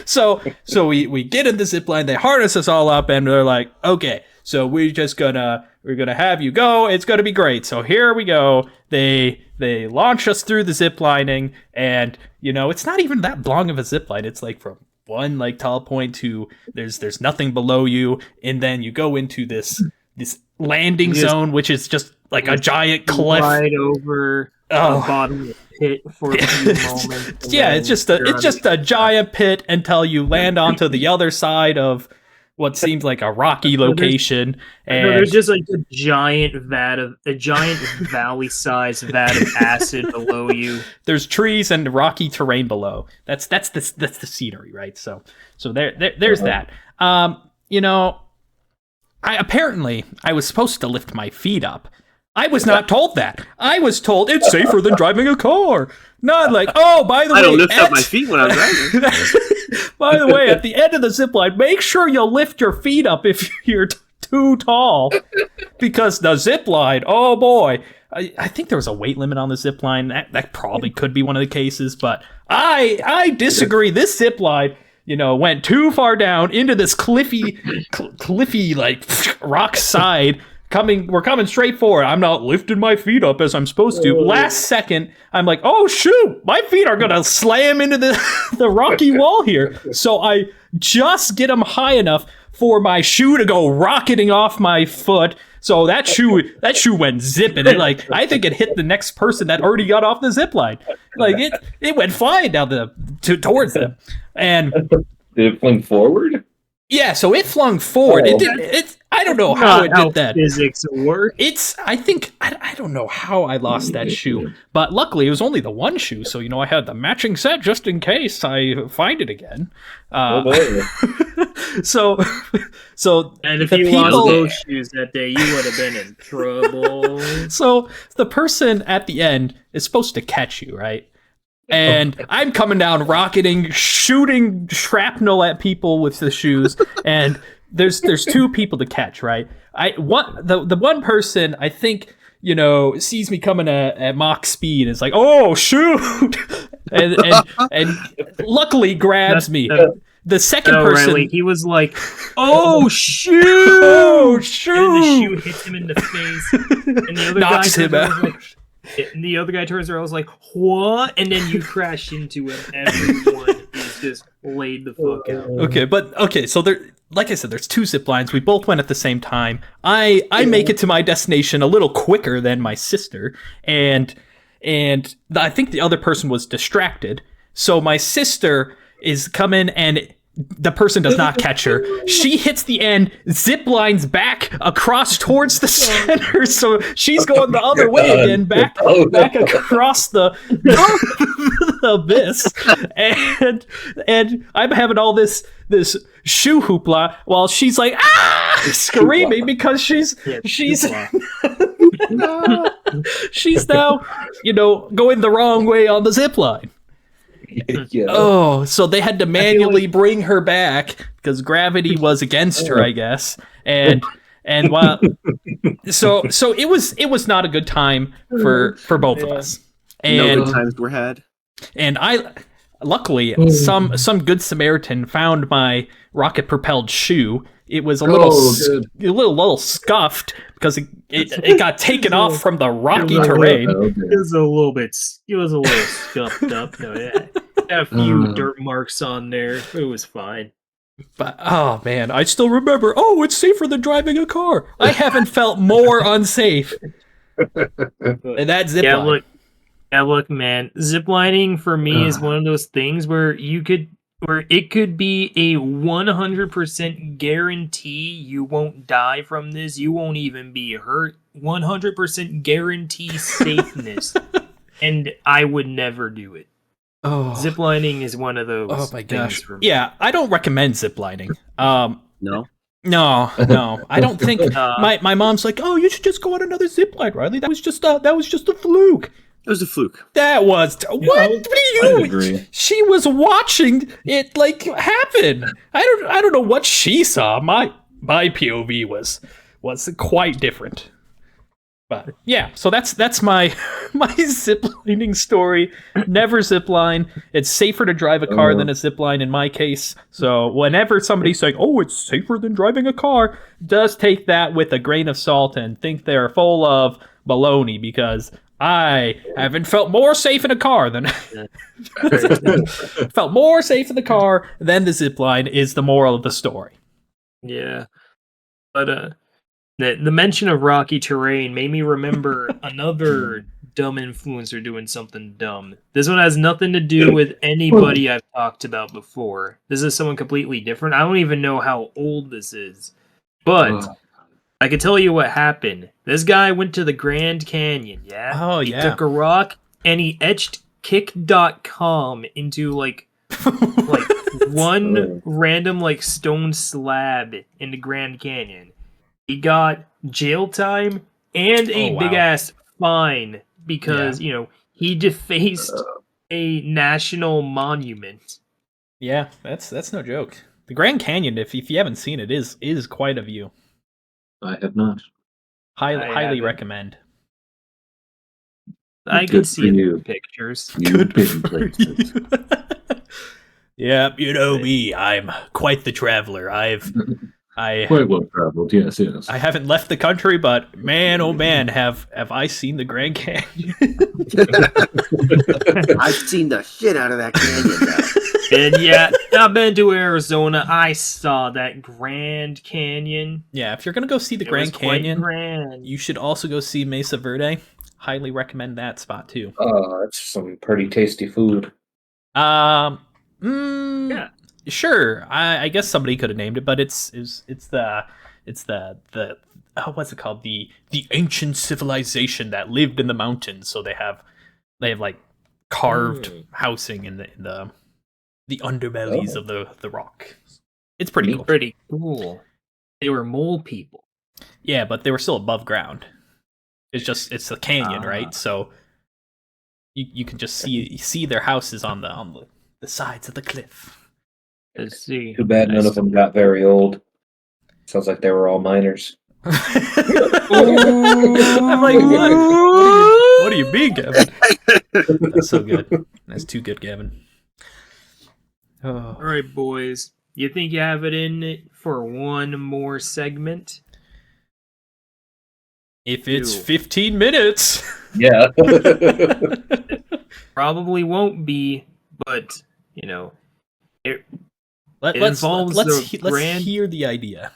A: So we get in the zipline. They harness us all up, and they're like, okay, so we're gonna have you go. It's gonna be great. So here we go. They launch us through the zip lining, and it's not even that long of a zip line. It's like from one tall point to there's nothing below you, and then you go into this landing zone, which is just like a giant cliff
D: right over the bottom of the pit for a few moments.
A: Yeah, it's just a giant pit until you land onto the other side of what seems like a rocky location, and
D: there's just like a giant valley-sized vat of acid below you.
A: There's trees and rocky terrain below. That's the scenery, right? So there's that. You know, I was supposed to lift my feet up. I was not told that. I was told it's safer than driving a car. Not like, oh, by the way,
B: I don't lift up my feet when I'm driving.
A: By the way, at the end of the zip line, make sure you lift your feet up if you're too tall, because the zip line, oh boy, I think there was a weight limit on the zip line. That probably could be one of the cases, but I disagree. This zip line, you know, went too far down into this cliffy like rock side. We're coming straight forward. I'm not lifting my feet up as I'm supposed to. Last second, I'm like, oh shoot, my feet are gonna slam into the rocky wall here. So I just get them high enough for my shoe to go rocketing off my foot. So that shoe went zipping. Like, I think it hit the next person that already got off the zip line. Like it went flying down towards them. And
C: did it fling forward?
A: Yeah, so it flung forward.
C: Oh.
A: I don't know how it did that.
D: Physics work.
A: I don't know how I lost that shoe, but luckily it was only the one shoe, so you know I had the matching set just in case I find it again. So
D: and if you lost those shoes that day, you would have been in trouble.
A: So the person at the end is supposed to catch you, right? And I'm coming down, rocketing, shooting shrapnel at people with the shoes, and there's two people to catch, right? The one person, I think, you know, sees me coming at Mach speed and is like, oh shoot, and luckily grabs me. The second person,
D: Riley, he was like, "Oh shoot!
A: Oh shoot!"
D: And the shoe hits him in the face, and the other
A: knocks
D: guy
A: him out.
D: And the other guy turns around, was like, "What?" And then you crash into him. Everyone is just laid the fuck out.
A: So there, like I said, there's two zip lines. We both went at the same time. I make it to my destination a little quicker than my sister, and I think the other person was distracted. So my sister is coming and the person does not catch her. She hits the end, zip lines back across towards the center, so she's going the other way again, back across the abyss, and I'm having all this shoe hoopla while she's like screaming because she's she's now, you know, going the wrong way on the zip line.
C: Yeah.
A: Oh, so they had to manually bring her back because gravity was against her, I guess. And while so it was not a good time for both of us. And
B: no good times were had.
A: And luckily some good Samaritan found my rocket propelled shoe. It was a little scuffed because it got taken off from the rocky terrain.
D: It was a little scuffed up. Yeah. A few dirt marks on there. It was fine.
A: But oh man, I still remember. Oh, it's safer than driving a car. I haven't felt more unsafe. And that zip line.
D: Look, man. Ziplining for me is one of those things where it could be a 100% guarantee you won't die from this. You won't even be hurt. 100% guarantee safeness. And I would never do it.
A: Oh.
D: Ziplining is one of those.
A: Oh my gosh. For me. Yeah, I don't recommend ziplining.
B: No,
A: I don't think. My mom's like, oh, you should just go on another zipline, Riley. That was just a fluke.
B: It was a fluke.
A: That was what do you? She was watching it like happen. I don't know what she saw. My POV was quite different. But yeah, so that's my ziplining story. Never zipline. It's safer to drive a car than a zipline in my case. So whenever somebody's saying, "Oh, it's safer than driving a car," just take that with a grain of salt and think they're full of baloney, because I haven't felt more safe in a car than felt more safe in the car than the zipline is the moral of the story.
D: Yeah, but the mention of rocky terrain made me remember another dumb influencer doing something dumb. This one has nothing to do with anybody I've talked about before. This is someone completely different. I don't even know how old this is. But I can tell you what happened. This guy went to the Grand Canyon, yeah?
A: Oh,
D: He
A: yeah.
D: took a rock and he etched kick.com into like one random like stone slab in the Grand Canyon. He got jail time and a big ass fine because, he defaced a national monument.
A: Yeah, that's no joke. The Grand Canyon, if you haven't seen it, is quite a view.
C: I have not.
A: Highly recommend.
D: I can see it in pictures.
C: Good for you.
A: Yeah, you know me. I'm quite the traveler. I
C: Quite well traveled, yes.
A: I haven't left the country, but man, oh man, have I seen the Grand Canyon?
B: I've seen the shit out of that canyon now.
D: And yeah, I've been to Arizona. I saw that Grand Canyon.
A: Yeah, if you're gonna go see the
D: It
A: Grand
D: was quite
A: Canyon,
D: grand.
A: you should also go see Mesa Verde. Highly recommend that spot too.
C: Oh, that's some pretty tasty food.
A: Yeah. Sure. I guess somebody could have named it, but it's the what's it called? The ancient civilization that lived in the mountains. So they have like carved housing in the underbellies of the rock. It's pretty cool.
D: Pretty cool. They were mole people.
A: Yeah, but they were still above ground. It's a canyon, right? So you can just see their houses on the sides of the cliff.
D: Let's see.
C: Too bad none of them got very old. Sounds like they were all minors.
A: I'm like, what do you mean, Gavin? That's so good. That's too good, Gavin.
D: All right, boys. You think you have it in it for one more segment?
A: If it's 15 minutes.
C: Yeah.
D: Probably won't be, but
A: Let's
D: involves
A: hear the idea.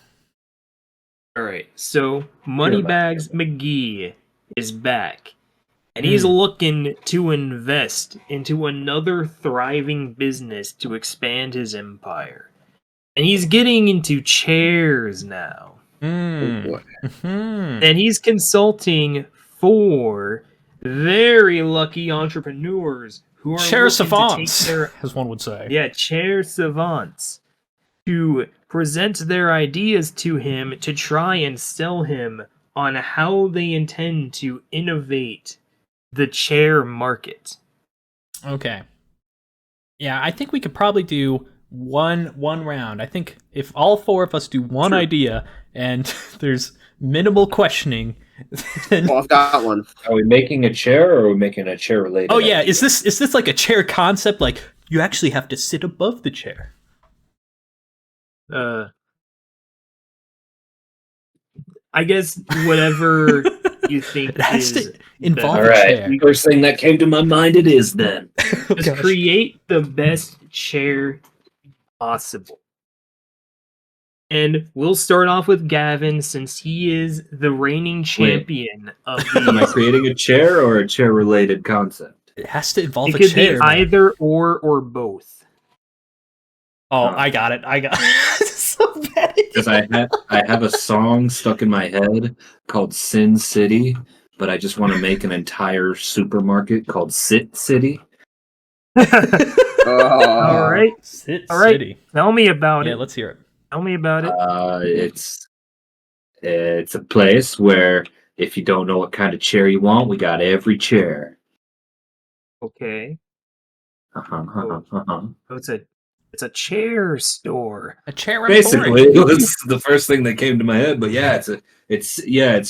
D: All right, so Moneybags McGee is back, and he's looking to invest into another thriving business to expand his empire. And he's getting into chairs now. And he's consulting for very lucky entrepreneurs who are
A: chair
D: looking
A: savants,
D: to take their,
A: as one would say.
D: Yeah, chair savants, to present their ideas to him to try and sell him on how they intend to innovate the chair market.
A: Okay. Yeah, I think we could probably do one round. I think if all four of us do one idea and there's minimal questioning, then...
B: Well, I've got one.
C: Are we making a chair or are we making a chair related?
A: Oh yeah, is this like a chair concept? Like you actually have to sit above the chair?
D: I guess whatever you think
A: it has
D: is
A: to involve
C: All
A: a
C: right.
A: chair.
C: First thing that came to my mind, it is then.
D: Just create the best chair possible. And we'll start off with Gavin, since he is the reigning champion of
C: Am I
D: the.
C: creating a chair or a chair related concept?
A: It has to involve
D: It
A: a
D: could
A: chair.
D: be
A: man.
D: either or both.
A: Oh, I got it. So bad.
C: Because I have a song stuck in my head called Sin City, but I just want to make an entire supermarket called Sit City.
D: All right.
A: Sit
D: All right.
A: City.
D: Tell me about
A: Yeah,
D: it.
A: let's hear it.
D: Tell me about it.
C: It's a place where if you don't know what kind of chair you want, we got every chair.
D: Okay.
C: Uh-huh.
D: So it's a chair store.
A: A chair.
C: Basically, it was the first thing that came to my head. But yeah, it's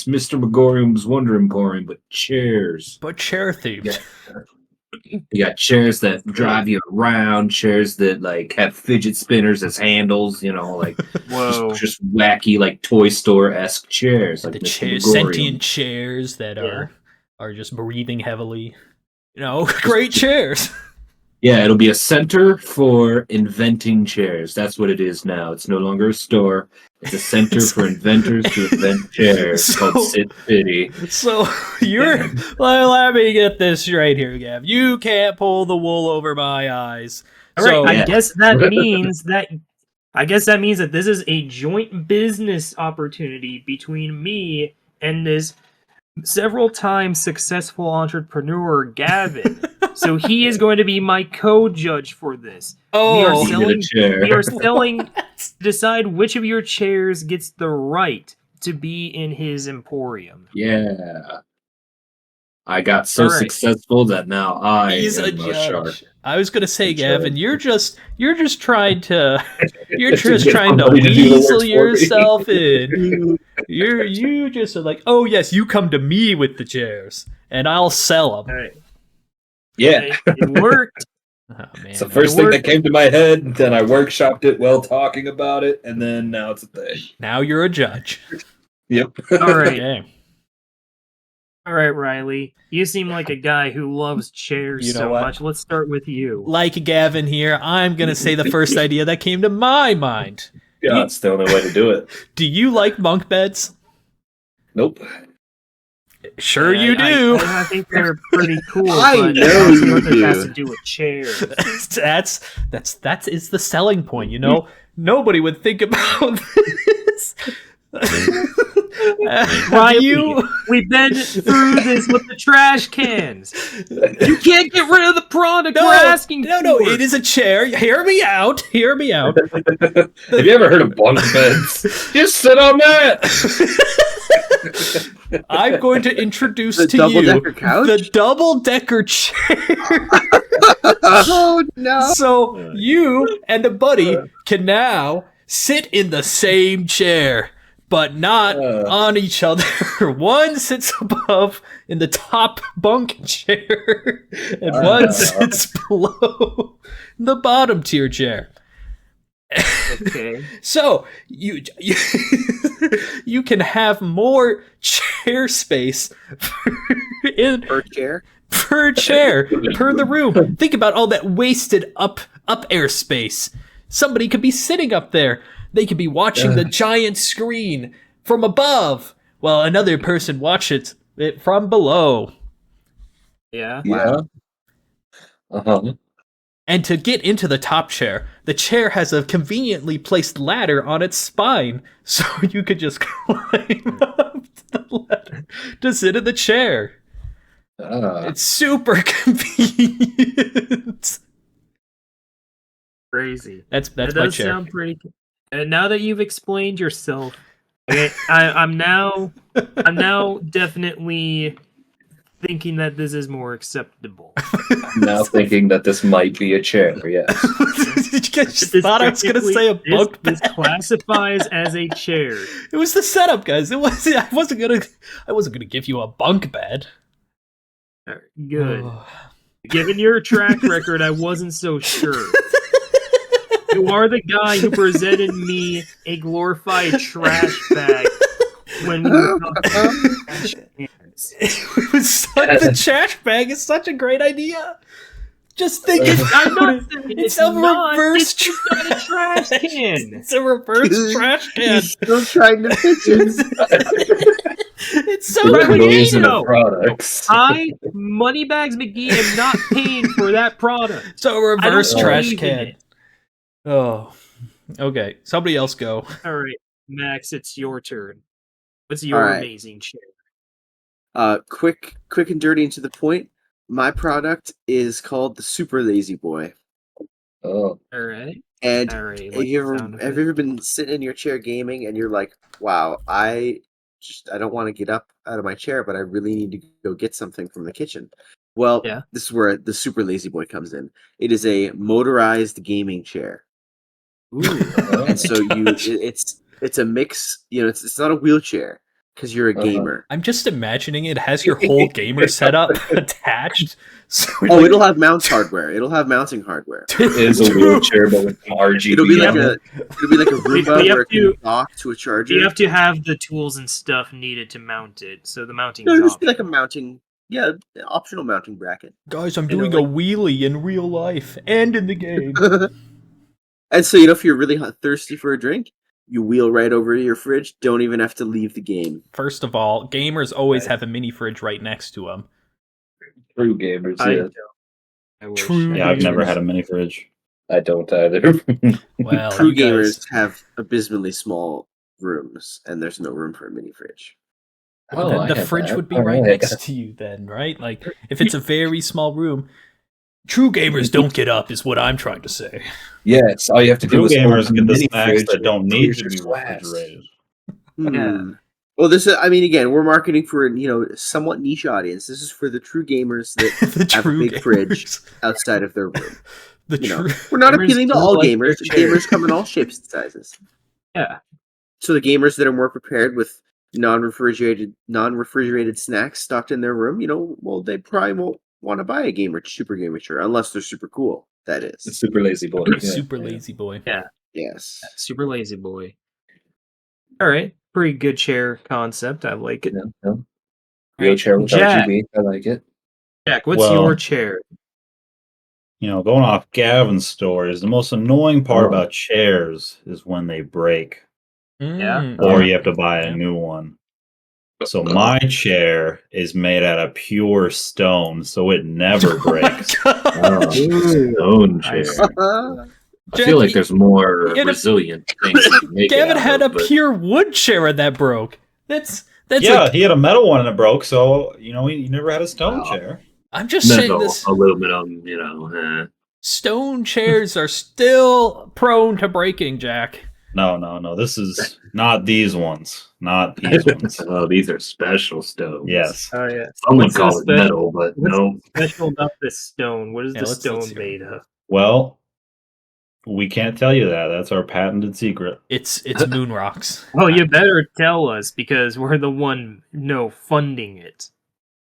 C: Mr. Megorium's Wonder Emporium, but chairs.
A: But chair themed.
C: Yeah. You got chairs that drive you around, chairs that like have fidget spinners as handles, like
D: Whoa.
C: just wacky like toy store-esque chairs. Like
A: The
C: Mr. Megorium.
A: sentient chairs that are just breathing heavily. Great chairs.
C: Yeah, it'll be a center for inventing chairs. That's what it is now. It's no longer a store. It's a center for inventors to invent chairs called Sit City.
A: So you're let me get this straight here, Gav. You can't pull the wool over my eyes.
D: All right,
A: So
D: I guess that means that this is a joint business opportunity between me and this several times successful entrepreneur Gavin. So he is going to be my co-judge for this. We are selling to decide which of your chairs gets the right to be in his emporium.
C: Yeah. I got so successful that now
A: he's
C: am
A: a judge.
C: shark.
A: I was gonna say, Gavin, you're just trying to
C: somebody to do the
A: weasel
C: work for me.
A: yourself in. You just are like, oh yes, you come to me with the chairs, and I'll sell them.
D: All right.
C: Yeah.
D: It worked.
A: Oh, man.
C: It's the first thing that came to my head, then I workshopped it while talking about it, and then now it's a thing.
A: Now you're a judge.
C: Yep.
D: All right.
A: Okay.
D: All right, Riley. You seem like a guy who loves chairs so much. Let's start with you.
A: Like Gavin here, I'm gonna say the first idea that came to my mind.
C: Yeah, it's the only way to do it.
A: Do you like bunk beds?
C: Nope.
A: Sure you do.
D: I think they're pretty cool.
B: I
D: but
B: know you
D: nothing
B: do.
D: has to do with chairs.
A: That is the selling point, you know? Nobody would think about this.
D: We've been through this with the trash cans. You can't get rid of the product we're asking for.
A: No, it is a chair. Hear me out.
C: Have you ever heard of bunk beds? Just sit on that.
A: I'm going to introduce
B: The
A: to you
B: double-decker couch?
A: the double-decker chair.
B: Oh no!
A: So you and a buddy can now sit in the same chair, but not on each other. One sits above in the top bunk chair, and one sits below the bottom tier chair.
D: Okay.
A: So you can have more chair space
B: Per chair?
A: per chair per the room. Think about all that wasted up air space. Somebody could be sitting up there. They could be watching the giant screen from above, while another person watches it from below.
D: Yeah.
C: Yeah. Uh-huh.
A: And to get into the top chair, the chair has a conveniently placed ladder on its spine, so you could just climb up the ladder to sit in the chair. It's super convenient.
D: Crazy.
A: That's
D: That
A: my
D: does
A: chair.
D: sound pretty cool. And now that you've explained yourself, okay, I'm now definitely thinking that this is more acceptable.
C: I'm now thinking that this might be a chair, yes.
A: You just thought I was going to say a bunk bed.
D: This classifies as a chair.
A: It was the setup, guys. I wasn't gonna give you a bunk bed.
D: All right, good. Given your track record, I wasn't so sure. You are the guy who presented me a glorified trash bag when we were trash cans.
A: The trash bag is such a great idea. Just think
D: I'm
A: about
D: not
A: it.
D: saying
A: It's a reverse
D: it's not a trash can.
A: It's a reverse trash can.
B: He's still trying to pitch it.
A: It's so
C: Those are the
D: no.
C: products.
D: I, Moneybags McGee, am not paying for that product.
A: So a reverse
D: I don't
A: trash
D: believe in
A: can.
D: it.
A: Oh, okay. Somebody else go.
D: All right, Max, it's your turn. What's your
B: All right.
D: amazing chair?
B: Quick and dirty and to the point. My product is called the Super Lazy Boy.
C: Oh.
D: All right.
B: And
D: All right.
B: have you ever been sitting in your chair gaming and you're like, wow, I don't want to get up out of my chair, but I really need to go get something from the kitchen. Well,
D: Yeah.
B: This is where the Super Lazy Boy comes in. It is a motorized gaming chair.
D: Ooh.
B: And so it's a mix, it's not a wheelchair because you're a gamer.
A: I'm just imagining it has your whole gamer setup attached. So
B: It'll have mounts hardware. It'll have mounting hardware.
C: It is a wheelchair, but with some RGB.
B: It'll be like
C: on it.
B: a Roomba
D: You have
B: where it
D: to-
B: can dock to a charger.
D: You have to have the tools and stuff needed to mount it, so the mounting is
B: It'll just be
D: optional.
B: like a mounting, optional mounting bracket.
A: guys, I'm
D: You know,
A: doing a wheelie in real life and in the game.
B: And so, if you're really thirsty for a drink, You wheel right over to your fridge. Don't even have to leave the game.
A: First of all, gamers always have a mini fridge right next to them.
C: True gamers,
D: I
C: yeah.
D: don't. I wish.
A: True.
E: Yeah, I've never had a mini fridge.
C: I don't either.
A: Well,
B: True
A: you guys-
B: gamers have abysmally small rooms, and there's no room for a mini fridge.
A: Well,
C: Oh,
A: then
C: I
A: the
C: had
A: fridge
C: that.
A: would be
C: All
A: right
C: right.
A: next to you then, right? Like, if it's a very small room, true gamers don't get up, is what I'm trying to say.
C: Yes, all you have to do
E: True
C: is
E: gamers
C: open
E: get the
C: mini
E: snacks
C: fridge
E: that
C: and
E: don't need
C: clears
E: to
C: your
E: be
C: glass.
E: refrigerated.
B: Hmm. Well, this is, I mean, again, we're marketing for a somewhat niche audience. This is for the true gamers that
A: The
B: have a
A: true
B: big fridge
A: gamers.
B: outside of their room.
A: The
B: You know,
A: true.
B: we're not
D: Gamers
B: appealing to
D: do
B: all
D: like
B: gamers.
D: their chairs.
B: Gamers come in all shapes and sizes.
D: Yeah.
B: So the gamers that are more prepared with non-refrigerated snacks stocked in their room, well, they probably won't want to buy a super gamer chair unless they're super cool. That
C: It's
B: is.
C: super lazy boy. Yeah.
A: Super lazy boy.
B: Yes.
D: Super lazy boy. All right. Pretty good chair concept. I like it.
C: No. Wheelchair with
D: Jack.
C: RGB. I like it.
D: Jack, what's
E: Well-
D: your chair?
E: Going off Gavin's stories, the most annoying part
C: Oh.
E: about chairs is when they break,
A: Mm.
E: or you have to buy a new one. So my chair is made out of pure stone, so it never breaks.
C: Oh, stone chair. I
A: Jack,
C: feel like there's more
A: you had a-
C: resilient things. to make it
A: Gavin
C: out
A: had
C: of,
A: a
C: but-
A: pure wood chair that broke. That's
E: Yeah,
A: like,
E: he had a metal one and it broke, so he never had a stone
C: Oh.
E: chair.
A: I'm just saying
C: metal,
A: this.
C: aluminum.
A: Stone chairs are still prone to breaking, Jack.
E: No. This is not these ones. Not these ones.
C: Oh, these are special stones.
E: Yes.
D: Oh yeah.
C: Some would
D: What's
C: call
D: so
C: it
D: special-
C: metal, but
D: what's
C: no.
D: Special about this stone. What is
A: Yeah,
D: the
A: let's
D: stone
A: hear it.
D: made of?
E: Well, we can't tell you that. That's our patented secret.
A: It's moon rocks.
D: Oh, you better tell us because we're the one funding it.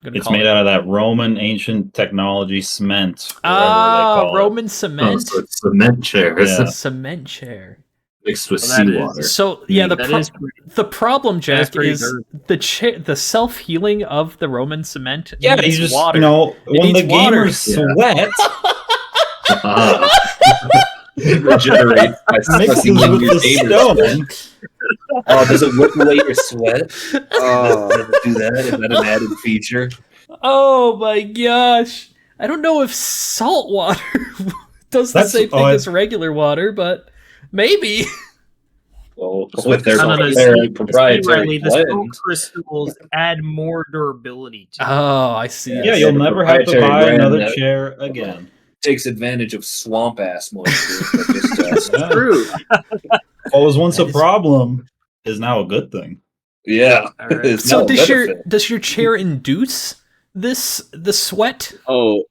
E: It's made out of that Roman ancient technology cement. whatever they call it.
A: Roman
C: Oh,
A: cement.
C: so it's cement chairs
E: Yeah.
A: Cement chair.
C: mixed with
D: Well, that
C: seawater.
A: So yeah, the
D: That is pretty-
A: the problem, Jack,
D: pretty
A: is
D: dirty.
A: the self healing of the Roman cement.
E: Yeah,
A: needs
E: you just
A: water.
E: when the
A: needs water.
E: gamers sweat,
C: Regenerate by
E: mixes
C: sucking in
E: with
C: your
E: the
C: neighbor's
E: stone.
C: Oh, does it whip away your sweat?
B: Oh.
C: Does it do that? Is that an added feature?
A: Oh my gosh! I don't know if salt water does the
E: That's-
A: same thing
E: oh,
A: as regular water, but maybe.
C: Well,
E: So
C: with their,
D: No, no, no,
C: their
D: see,
C: proprietary
D: Riley, the stone
C: blend.
D: crystals add more durability to it.
A: Oh, I see.
E: Yeah,
C: Yeah,
E: you'll
C: the
E: never have to
C: proprietary
E: buy
C: brand
E: another
C: that-
E: chair again.
C: Takes advantage of swamp ass moisture. But just,
E: Yeah.
B: True.
E: What was once a
A: That is-
E: problem is now a good thing.
C: yeah.
D: All right.
C: It's
A: So
C: no benefit.
A: does your chair induce the sweat?
B: Oh,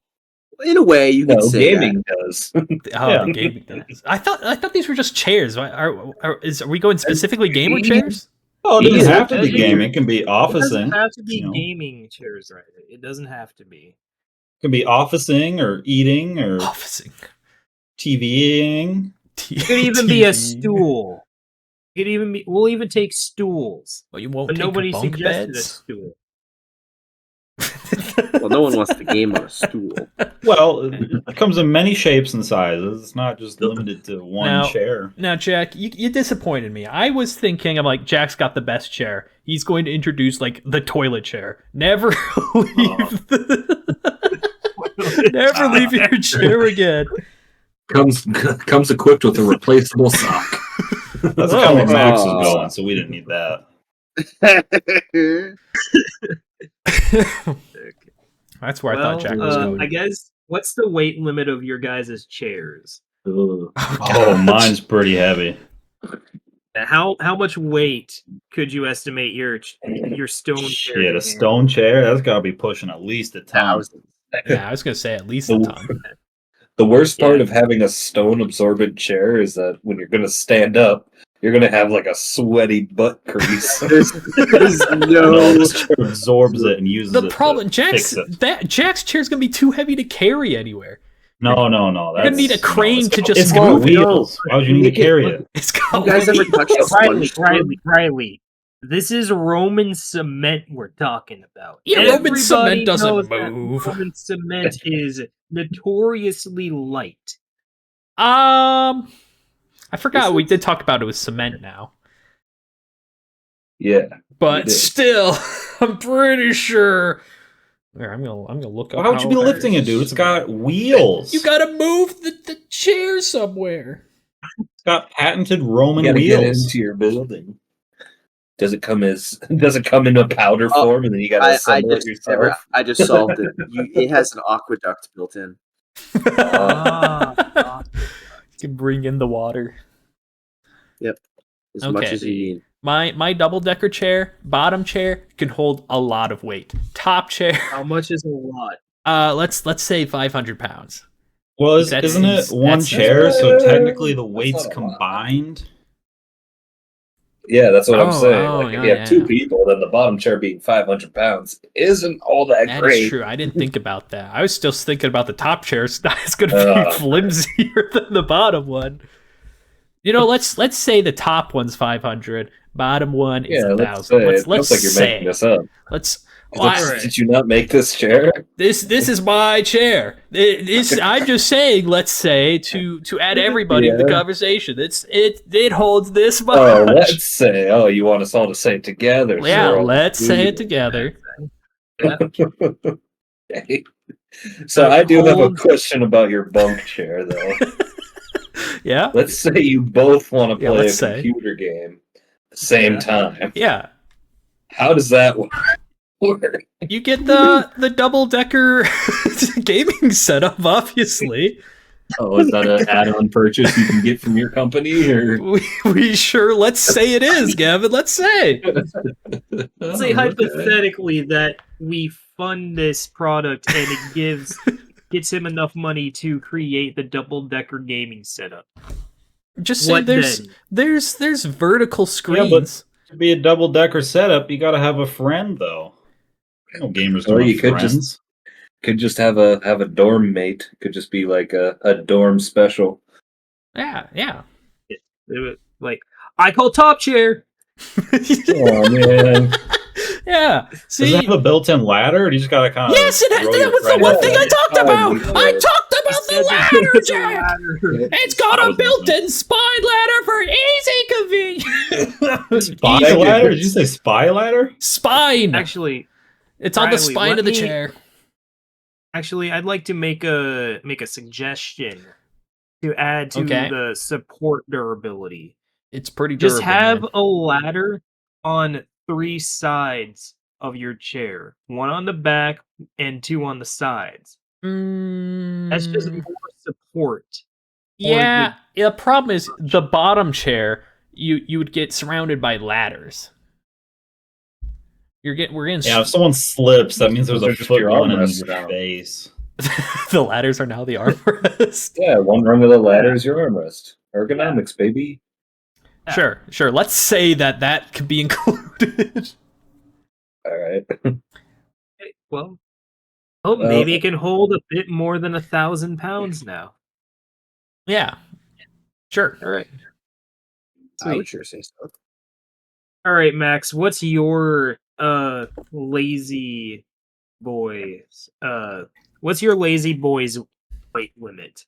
B: in a way, you could
C: No,
B: say
C: gaming does.
A: Oh,
E: Yeah.
A: the gaming does. I thought these were just chairs. Are we going specifically gamer chairs?
E: Oh, it doesn't
C: Yeah,
E: have to be
D: yeah.
E: gaming. It can be
D: It doesn't
E: officing.
D: have to be
E: you know.
D: gaming chairs, right? It doesn't have to be.
E: It can be officing or eating or
A: Officing.
E: TVing.
D: It could even be a stool. It could even be. We'll even take stools,
A: Well, you won't
D: but
A: take
D: nobody
A: bunk
D: suggested a
A: beds.
D: stool.
B: that. Well, no one wants to game on a stool.
E: Well, it comes in many shapes and sizes. It's not just limited to one
A: Now-
E: chair.
A: Now, Jack, you disappointed me. I was thinking, I'm like, Jack's got the best chair. He's going to introduce like the toilet chair. Never leave. Never leave your chair again.
C: Comes equipped with a replaceable sock.
E: That's how
A: Oh.
E: Max was going, so we didn't need that.
A: That's where I thought Jack was going.
D: I guess. What's the weight limit of your guys' chairs?
C: Ugh.
E: Oh, mine's pretty heavy.
D: How much weight could you estimate your stone chair?
E: Shit,
D: to
E: a
D: handle?
E: stone chair? That's got to be pushing at least a ton.
A: Yeah, I was gonna say at least a ton.
C: The worst part
D: Yeah.
C: of having a stone absorbent chair is that when you're going to stand up, you're going to have like a sweaty butt crease.
B: There's
E: No,
B: no.
E: this chair absorbs it and uses
A: The
E: it
A: problem,
E: to fix
A: Jack's
E: it.
A: chair's gonna be too heavy to carry anywhere.
E: No.
A: You're gonna need a
E: that's-
A: crane
E: it's
A: to
E: got-
A: just
E: It's got
A: move it.
E: wheels. Why would you need to carry it?
A: It's got
B: You guys ever
A: wheels.
B: touched a
D: Riley,
B: sponge?
D: Riley. This is Roman cement we're talking about.
A: Yeah, Roman
D: Everybody
A: cement doesn't
D: knows that
A: move.
D: Roman cement is notoriously light.
A: I I forgot we did talk about it with cement now.
C: Yeah.
A: But still, I'm pretty sure. Here, I'm gonna look up.
E: Well, how would you be lifting it, dude? It's got wheels.
A: You gotta move the chair somewhere.
E: It's got patented Roman
C: You gotta
E: wheels.
C: get into your building. Does it come in a powder form, and then you gotta assemble it yourself?
B: I just solved it. It has an aqueduct built in.
A: You can bring in the water.
B: Yep. As much as you need.
A: My double-decker chair, bottom chair, can hold a lot of weight. Top chair.
D: How much is a lot?
A: Let's say 500 pounds.
E: Well, isn't it one chair? So technically, the weights combined.
C: Yeah, that's what I'm saying.
A: Oh,
C: Like, if you have two people, then the bottom chair being 500 pounds isn't all that great.
A: That is true. I didn't think about that. I was still thinking about the top chair. It's going to be flimsier than the bottom one. You know, let's say the top one's 500, bottom one is 1,000. Let's
C: like you're making this up. Did you not make this chair?
A: This is my chair. I'm just saying. Let's say to add everybody to the conversation. It holds this much.
C: Oh, let's say. Oh, you want us all to say it together?
A: Yeah, let's say it together.
C: Okay. So I do have a question about your bunk chair, though.
A: Yeah.
C: Let's say you both want to play a computer game at the same time.
A: Yeah.
C: How does that work?
A: You get the double-decker gaming setup, obviously.
C: Oh, is that an add-on purchase you can get from your company? Or
A: we sure, let's say it is, Gavin. Let's say.
D: Let's say hypothetically that we fund this product and it gets him enough money to create the double-decker gaming setup.
A: Just say there's vertical screens.
E: Yeah, but to be a double-decker setup, you got to have a friend, though. No gamers don't have friends.
C: Could just have a dorm mate. Could just be like a dorm special.
A: Yeah.
D: Like, I call top chair.
C: Oh man.
A: Yeah. See,
E: does it have a built-in ladder, or do you just gotta kind of?
A: Yes, that was the one thing I talked about. I talked about the ladder, Jack. It's got a built-in spine ladder for easy convenience.
E: Spy ladder? Did you say spy ladder?
A: Spine.
D: Actually,
A: it's on the spine of the chair.
D: Actually, I'd like to make a suggestion to add to the support durability.
A: It's pretty durable.
D: Just have a ladder on 3 sides of your chair. 1 on the back and 2 on the sides. That's just more support.
A: Yeah, the problem is the bottom chair, you would get surrounded by ladders. We're getting
E: if someone slips, that means there's a foot going in your face.
A: The ladders are now the armrest.
C: Yeah, one rung of the ladder is your armrest. Ergonomics, baby.
A: Sure. Let's say that could be included.
C: All right.
D: Well, maybe it can hold a bit more than 1,000 pounds now.
A: Yeah. Sure.
D: All right.
B: I would sure say so.
D: All right, Max. What's your lazy boys? What's your lazy boys weight limit?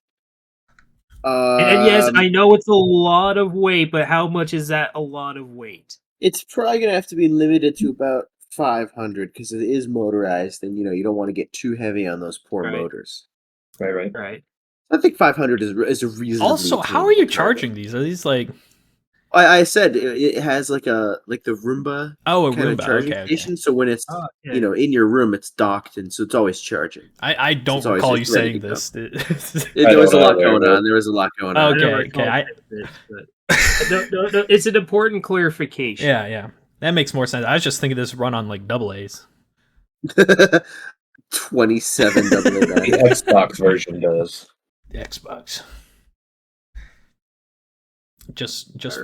D: And yes, I know it's a lot of weight, but how much is that a lot of weight?
B: It's probably going to have to be limited to about 500 because it is motorized, and you don't want to get too heavy on those poor motors.
C: Right.
B: I think 500 is a reasonable.
A: Also, how are you charging these? Are these like?
B: I said it has like the Roomba.
A: Oh, a
B: kind
A: Roomba.
B: Of charging station. So when it's in your room, it's docked, and so it's always charging.
A: I don't recall you saying this.
B: There was a lot going on.
A: Okay.
D: No, it's an important clarification.
A: Yeah. That makes more sense. I was just thinking this run on like double A's.
B: 27 double A.
C: The Xbox version does.
A: The Xbox. Just what's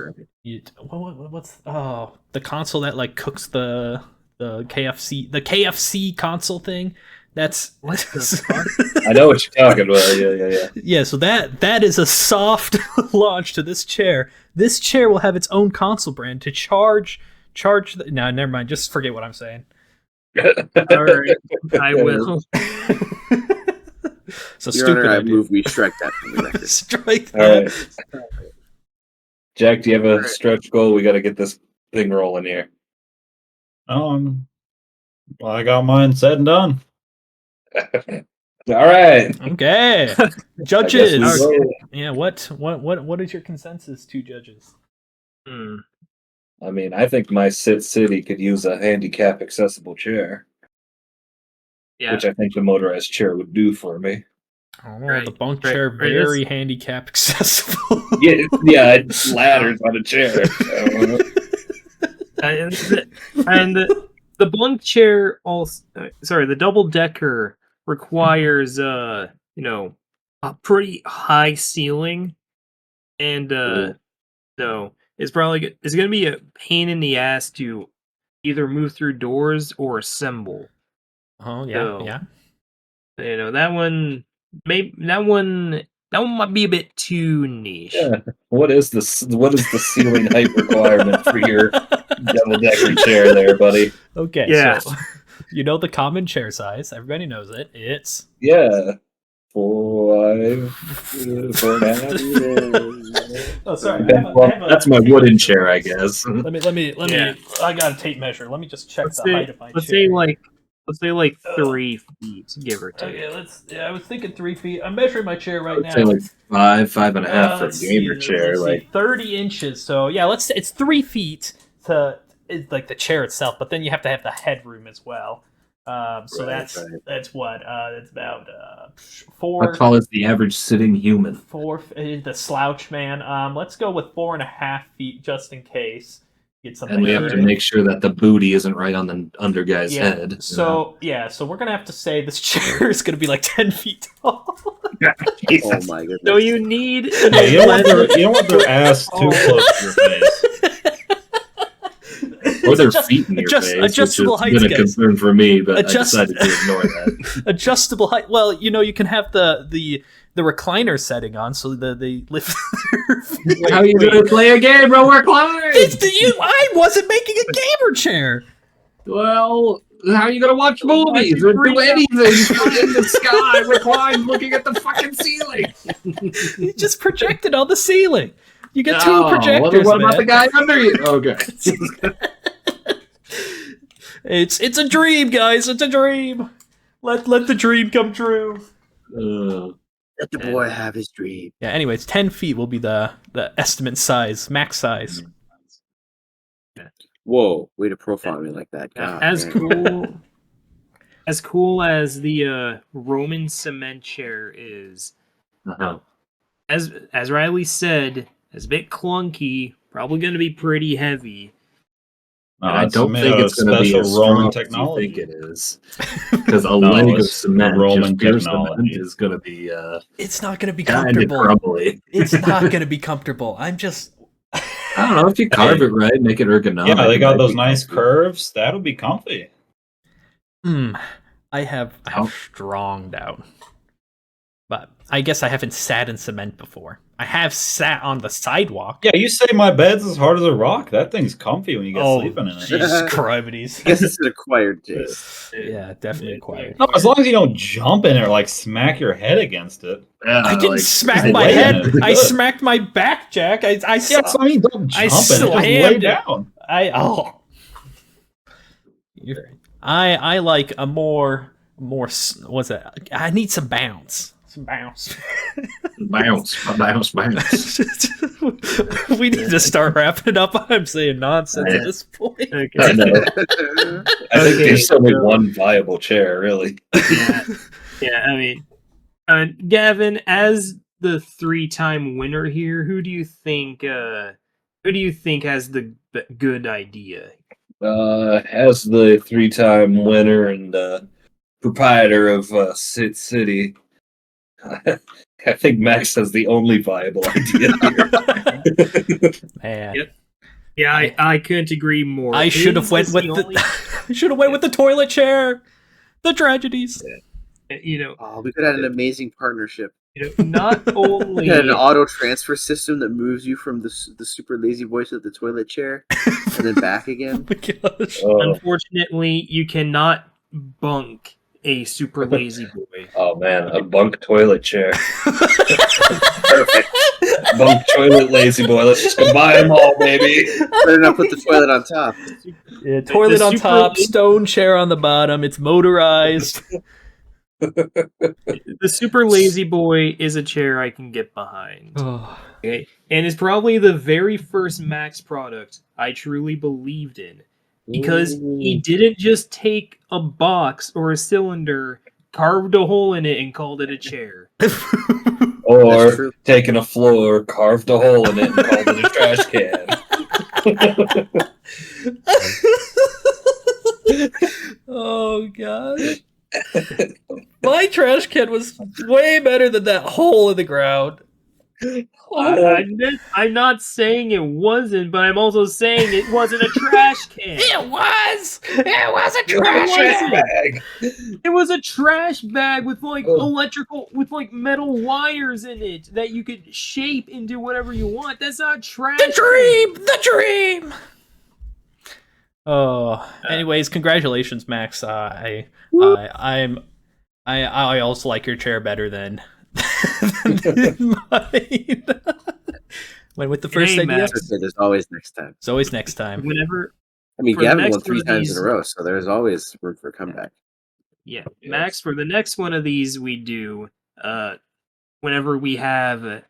A: the console that like cooks the KFC console thing? That's
D: what the fuck?
C: I know what you're talking about. Yeah.
A: Yeah, so that is a soft launch to this chair. This chair will have its own console brand to charge no, never mind, just forget what I'm saying.
D: All right, I will.
A: So Your stupid
B: Honor, I move we strike that from the record.
A: Strike that.
C: All right. Jack, do you have a
B: Alright.
C: stretch goal? We got to get this thing rolling here.
E: Well, I got mine said and done.
C: All right.
A: Okay,
C: I guess
A: judges.
C: we go.
A: Yeah, what is your consensus, two judges?
C: I mean, I think my city could use a handicap accessible chair,
D: Yeah.
C: which I think the motorized chair would do for me.
A: Oh,
D: Right,
A: the bunk
D: right,
A: chair,
D: right,
A: very handicap accessible.
C: Yeah, it's ladders on a chair. So,
D: And the bunk chair also, the double decker requires a pretty high ceiling, and so it's gonna be a pain in the ass to either move through doors or assemble.
A: Oh yeah,
D: So,
A: yeah.
D: that one might be a bit too niche.
C: yeah. What is the ceiling height requirement for your double decker chair there, buddy?
A: Okay,
D: Yeah.
A: so you know the common chair size. Everybody knows it. It's
C: Yeah. 4.5.
A: oh, sorry.
C: That's my wooden chair, I guess.
A: Let me.
D: Yeah.
A: I got a tape measure. Let me just check
D: Let's
A: the
D: say-
A: height of my
D: Let's
A: chair.
D: say like 3 feet, give or take.
A: Okay, I was thinking 3 feet. I'm measuring my chair right now.
C: I'd say like 5.5 for a
A: Let's
C: gamer
A: see,
C: chair.
A: let's see,
C: Like
A: 30 inches. So yeah, let's say it's 3 feet to like the chair itself, but then you have to have the headroom as well. So
C: Right,
A: that's what it's about
C: how
A: 4.
C: tall is the average sitting human?
A: 4. The slouch man. Let's go with 4.5 feet just in case. Get something.
C: And we have to
A: good.
C: make sure that the booty isn't right on the under guy's head. you
A: So so we're gonna have to say this chair is gonna be like 10 feet tall.
C: know?
B: Oh my goodness.
D: So you need
E: Yeah, you don't want their ass too close to your face.
C: Or their feet in your face,
A: adjustable
C: which
A: heights,
C: has been a
A: guys.
C: concern for me, but
A: Adjust-
C: I decided to ignore that.
A: Adjustable height. Well, you can have the recliner setting on so that they lift their feet.
C: How are you going to play a game where we're climbing?
A: I wasn't making a gamer chair.
C: Well, how are you going to watch movies or do anything? Fly in the sky, recline, looking at the fucking ceiling.
A: You just projected on the ceiling. You get two
C: Oh,
A: projectors,
C: what about
A: man.
C: the guy under you? Okay.
A: It's a dream, guys. It's a dream. Let the dream come true.
B: Let the boy have his dream.
A: Yeah. Anyways, 10 feet will be the estimate size, max size.
B: Whoa, way to profile me like that. God,
D: as
B: man.
D: cool as the Roman cement chair is.
C: Uh-huh.
D: As Riley said, it's a bit clunky, probably going to be pretty heavy.
C: And I
E: it's
C: don't
E: made
C: think
E: out of
C: it's going to be
E: special
C: as
E: Roman
C: strong as you
E: technology.
C: think it is. Because a
E: No,
C: leg of
E: it's
C: cement,
E: Roman
C: just pure
E: technology.
C: cement, is going to be
A: It's not going to be
C: kind of
A: comfortable.
C: crumbly.
A: It's not going to be comfortable. I'm just.
C: I don't know, if you carve it right, make it ergonomic.
E: Yeah, they
C: it
E: got
C: might
E: those
C: be
E: nice
C: comfy.
E: curves. That'll be comfy.
A: I have strong doubt. But I guess I haven't sat in cement before. I have sat on the sidewalk.
E: Yeah, you say my bed's as hard as a rock. That thing's comfy when you get sleeping in it.
A: Jesus Christ.
B: I guess it's an acquired taste.
A: Yeah, definitely acquired.
E: No, as long as you don't jump in it or like smack your head against it.
C: Yeah,
A: I didn't
C: like,
A: smack
E: just
A: my
E: lay in
A: head.
E: it.
A: I
E: Good.
A: smacked my back, Jack.
E: Yeah, so I mean, don't jump in it. Just lay
A: slammed it.
E: down.
A: I like a more what's that? I need some bounce. Some bounce.
C: bounce.
A: We need to start wrapping it up. I'm saying nonsense at this point.
C: I know. I think there's only one viable chair, really.
D: Yeah, I mean, Gavin, as the 3-time winner here, who do you think has the good idea?
C: As the 3-time winner and proprietor of Sit City, I think Max has the only viable idea here.
A: Man.
D: Yep. Yeah, I couldn't agree more.
A: I should have went with the toilet chair. The tragedies.
B: Oh, we could have had an amazing partnership.
D: Not only
B: We had an auto transfer system that moves you from the super lazy boy to the toilet chair and then back again.
A: Oh my gosh.
C: Oh,
D: unfortunately, you cannot bunk a super lazy boy.
C: Oh man, a bunk toilet chair. Perfect. Bunk toilet lazy boy. Let's just combine them all, baby.
B: Better not put the toilet on top.
A: Yeah, toilet on top, stone chair on the bottom. It's motorized.
D: The super lazy boy is a chair I can get behind.
A: Oh.
D: Okay? And it's probably the very first Max product I truly believed in. Because he didn't just take a box or a cylinder, carved a hole in it, and called it a chair.
C: Or taking a floor, carved a hole in it, and called it a trash can.
A: Oh gosh. My trash can was way better than that hole in the ground.
D: I'm not saying it wasn't, but I'm also saying it wasn't a trash can.
A: It was a trash
C: bag.
D: It was a trash bag with with metal wires in it that you could shape into whatever you want. That's not trash.
A: The dream. Oh, anyways, congratulations, Max. I also like your chair better than mine. Went with the first idea.
D: Max.
B: There's always next time.
A: It's always next time.
D: Whenever,
B: I mean,
D: for the
B: Gavin
D: next
B: won 3
D: one of
B: times
D: these-
B: in a row, so there's always room for a comeback.
D: yeah, Max, for the next one of these we do, whenever we have a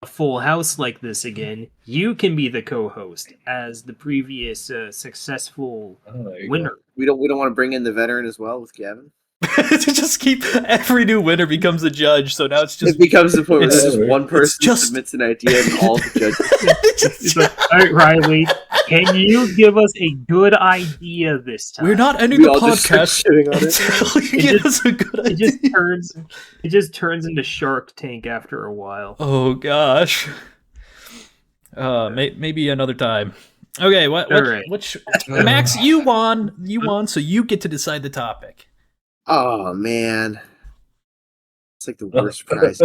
D: full house like this again, you can be the co-host as the previous successful winner.
B: We don't want to bring in the veteran as well with Gavin.
A: To just keep every new winner becomes a judge, so now it's just
B: It becomes the point where
A: it's
B: there's just one person
A: just-
B: submits an idea and all the judges.
D: It's like, all right, Riley, can you give us a good idea this time?
A: We're not ending
B: We
A: the
B: all just start
A: podcast
B: shitting on it.
A: until you give us a good
D: It
A: idea.
D: just turns into Shark Tank after a while.
A: Oh gosh. Maybe another time. Okay,
D: All right.
A: Max, you won, so you get to decide the topic.
B: Oh man, it's like the worst prize.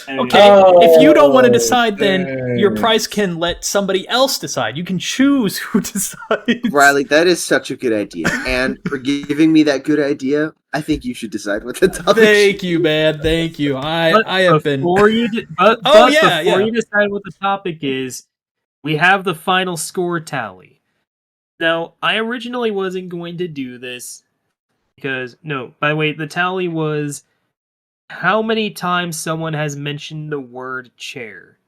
A: Okay, if you don't want to decide, then your prize can let somebody else decide. You can choose who decides.
B: Riley, that is such a good idea, and for giving me that good idea, I think you should decide what the topic.
A: Thank you, man. Thank you. I have been.
D: Before you decide what the topic is, we have the final score tally. Now, I originally wasn't going to do this because by the way, the tally was how many times someone has mentioned the word chair.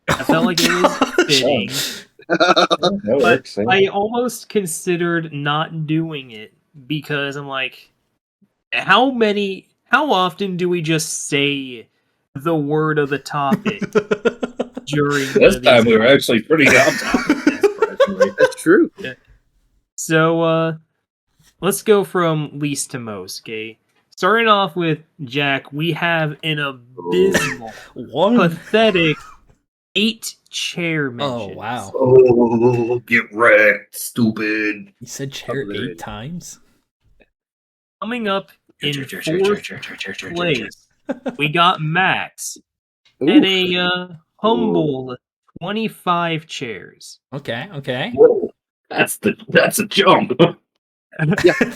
D: I felt like it was fitting, but I almost considered not doing it because I'm like, how often do we just say the word of the topic during
C: this time? We were actually pretty on topic.
B: That's true.
D: Yeah. So, let's go from least to most, okay? Starting off with Jack, we have an abysmal, pathetic 8 chair mentions.
A: Oh, wow.
C: Oh, get wrecked, stupid.
A: You said chair 8 times?
D: Coming up in 4th place, we got Max and a humble 25 chairs.
A: Okay.
C: Whoa, that's a jump.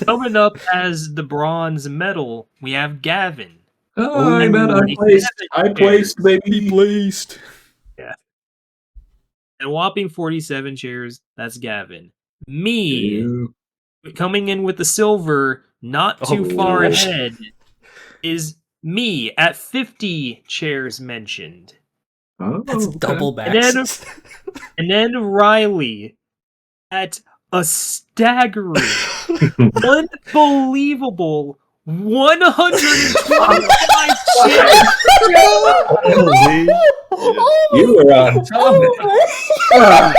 D: Coming up as the bronze medal, we have Gavin.
C: Oh, I placed, baby.
A: He placed.
D: Yeah. And whopping 47 chairs, that's Gavin. Me, coming in with the silver, not too far ahead, is me at 50 chairs mentioned.
C: Oh,
A: That's double Max.
D: And then Riley at a staggering, unbelievable 125 chairs.
C: You were on top.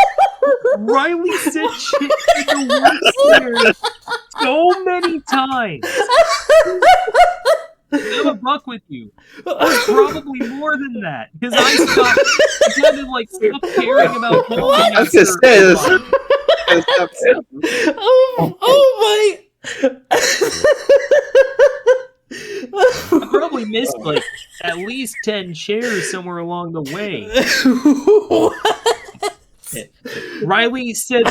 D: Riley said shit in the worst so many times. I'm a buck with you. It was probably more than that because I had to stop caring about talking.
B: I was gonna say this.
A: Oh my!
D: I probably missed at least 10 chairs somewhere along the way. Riley said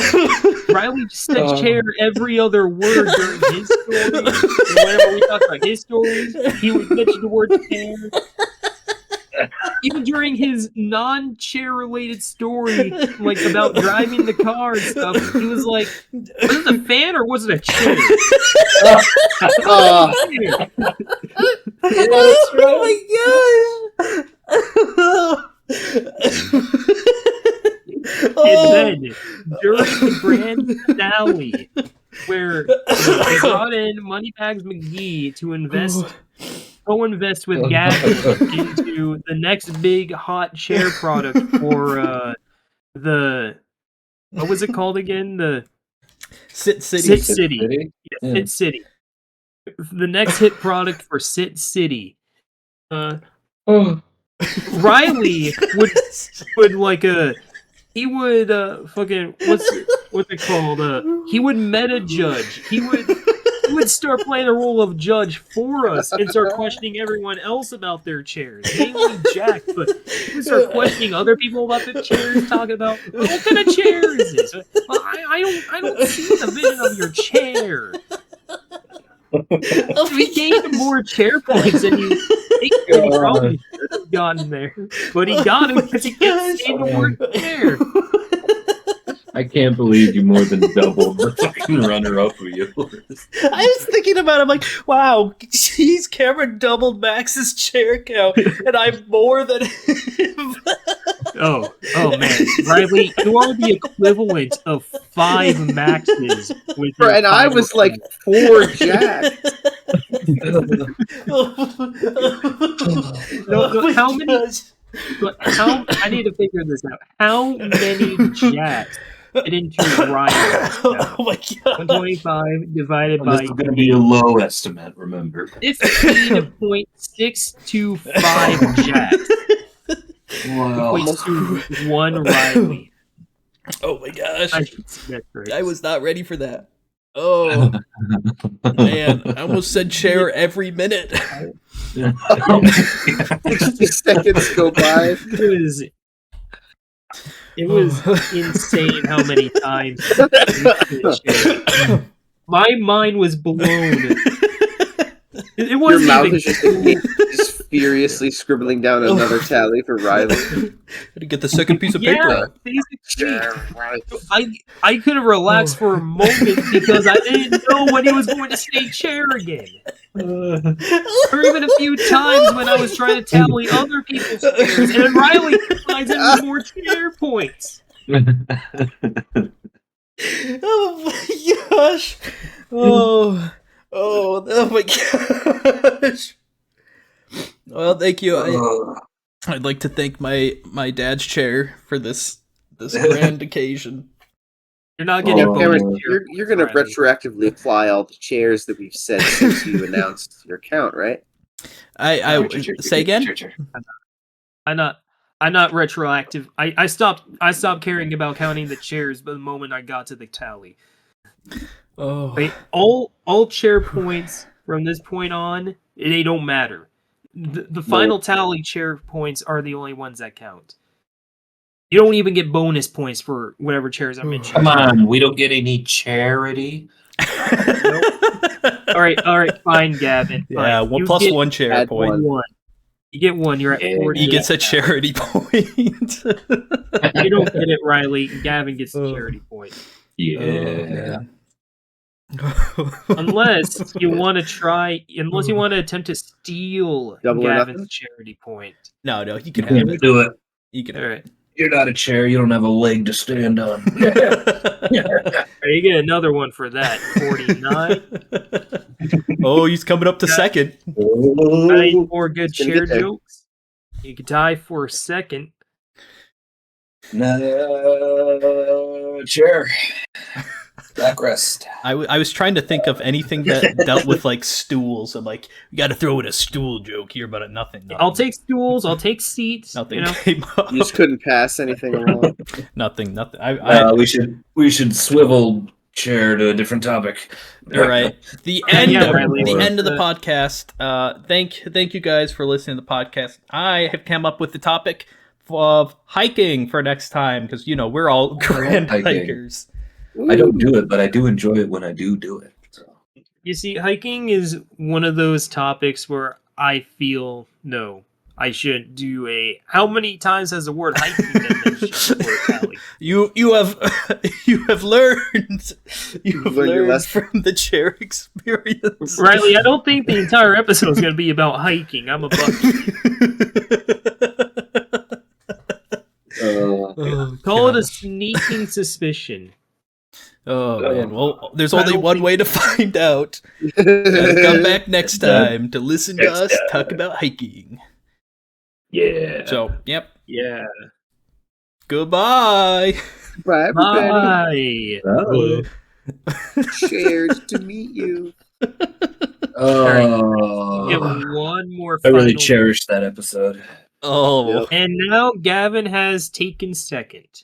D: chair every other word during his story. Whenever we talk about his stories, he would mention the word chair. Even during his non-chair related story, like about driving the car and stuff, he was like, was it a fan or was it a chair? And then, during the grand finale, where they brought in Moneybags McGee to co-invest with Gavin into the next big hot chair product for what was it called again? The
A: Sit City.
D: Sit City. Yeah, Sit City. The next hit product for Sit City. Riley would like he would fucking what's it called? He would meta judge. He would start playing the role of judge for us and start questioning everyone else about their chairs. Mainly Jack, but he would start questioning other people about the chairs, talking about what kind of chair is this? Well, I don't see the vision of your chair. If he gave more chair points than you think he probably should have gotten there. But he got him because he kept saying the word chair.
C: I can't believe you more than doubled the fucking runner-up of yours.
A: I was thinking about it, I'm like, wow, geez, Cameron doubled Max's chair count, and I'm more than him.
D: Oh man, Riley, you are the equivalent of 5 Maxes.
B: And I was like 4 Jacks.
D: No, how many? I need to figure this out. How many Jacks fit into Riley?
A: Oh my god!
D: 125 divided by.
C: This is going to be a low estimate. Remember,
D: 15.625 Jacks.
C: wow,
D: Equates to 1 Riley.
A: Oh my gosh!
D: I
A: was not ready for that. Oh man, I almost said chair every minute.
B: 60 seconds go by.
D: It was insane how many times. My mind was blown. It
B: Your
D: wasn't
B: mouth
D: even
B: is just furiously scribbling down another tally for Riley.
A: Had to get the second piece of paper out.
D: Basically, I could have relaxed for a moment because I didn't know when he was going to say chair again. Or even a few times when I was trying to tally other people's chairs, and then Riley finds in with more chair points.
A: Oh my gosh! Oh my gosh! Well, thank you. I'd like to thank my dad's chair for this grand occasion.
D: You're not getting
B: Cameron, you're going to retroactively apply all the chairs that we've said since you announced your count, right?
A: I say again.
D: I'm not retroactive. I stopped caring about counting the chairs the moment I got to the tally.
A: Oh,
D: Wait, all chair points from this point on, they don't matter. The final tally chair points are the only ones that count. You don't even get bonus points for whatever chairs I'm in.
C: Come on, we don't get any charity.
D: Nope. All right, fine, Gavin. Fine.
A: yeah, one plus 1 chair point.
D: You get 1. You're at 40.
A: He gets a charity point.
D: You don't get it, Riley. Gavin gets the charity point.
C: Yeah.
D: Unless you want to attempt to steal Gavin's charity point.
A: No, you can have it.
C: Do it.
A: You can.
D: All right.
C: You're not a chair. You don't have a leg to stand on.
D: You get another one for that. 49.
A: Oh, he's coming up to second.
D: 94 good chair jokes. You could tie for second.
C: No chair. Backrest.
A: I was trying to think of anything that dealt with like stools. I'm like, you got to throw in a stool joke here, but nothing.
D: I'll take stools. I'll take seats.
A: Nothing.
D: You know?
B: You just couldn't pass anything along.
A: Nothing.
C: We should swivel chair to a different topic.
A: All right. The end of the podcast. Thank you guys for listening to the podcast. I have come up with the topic of hiking for next time because we're all grand
C: hiking.
A: hikers.
C: I don't do it, but I do enjoy it when I do it. So.
D: You see, hiking is one of those topics where I feel no, I should do a. How many times has the word hiking been mentioned?
A: You have learned
B: your lesson.
A: from the chair experience,
D: Riley. I don't think the entire episode is going to be about hiking. I'm a buck. Call it a sneaking suspicion.
A: Oh man, well, there's only one way to find out. Gotta come back next time to listen to us talk about hiking.
C: Yeah.
A: So, yep.
D: Yeah.
B: Bye,
A: Goodbye.
B: everybody.
D: Bye.
B: Cheers to meet you.
C: Oh,
D: Give one more.
C: I really
D: final-
C: cherished that episode.
A: Oh.
D: And now Gavin has taken second.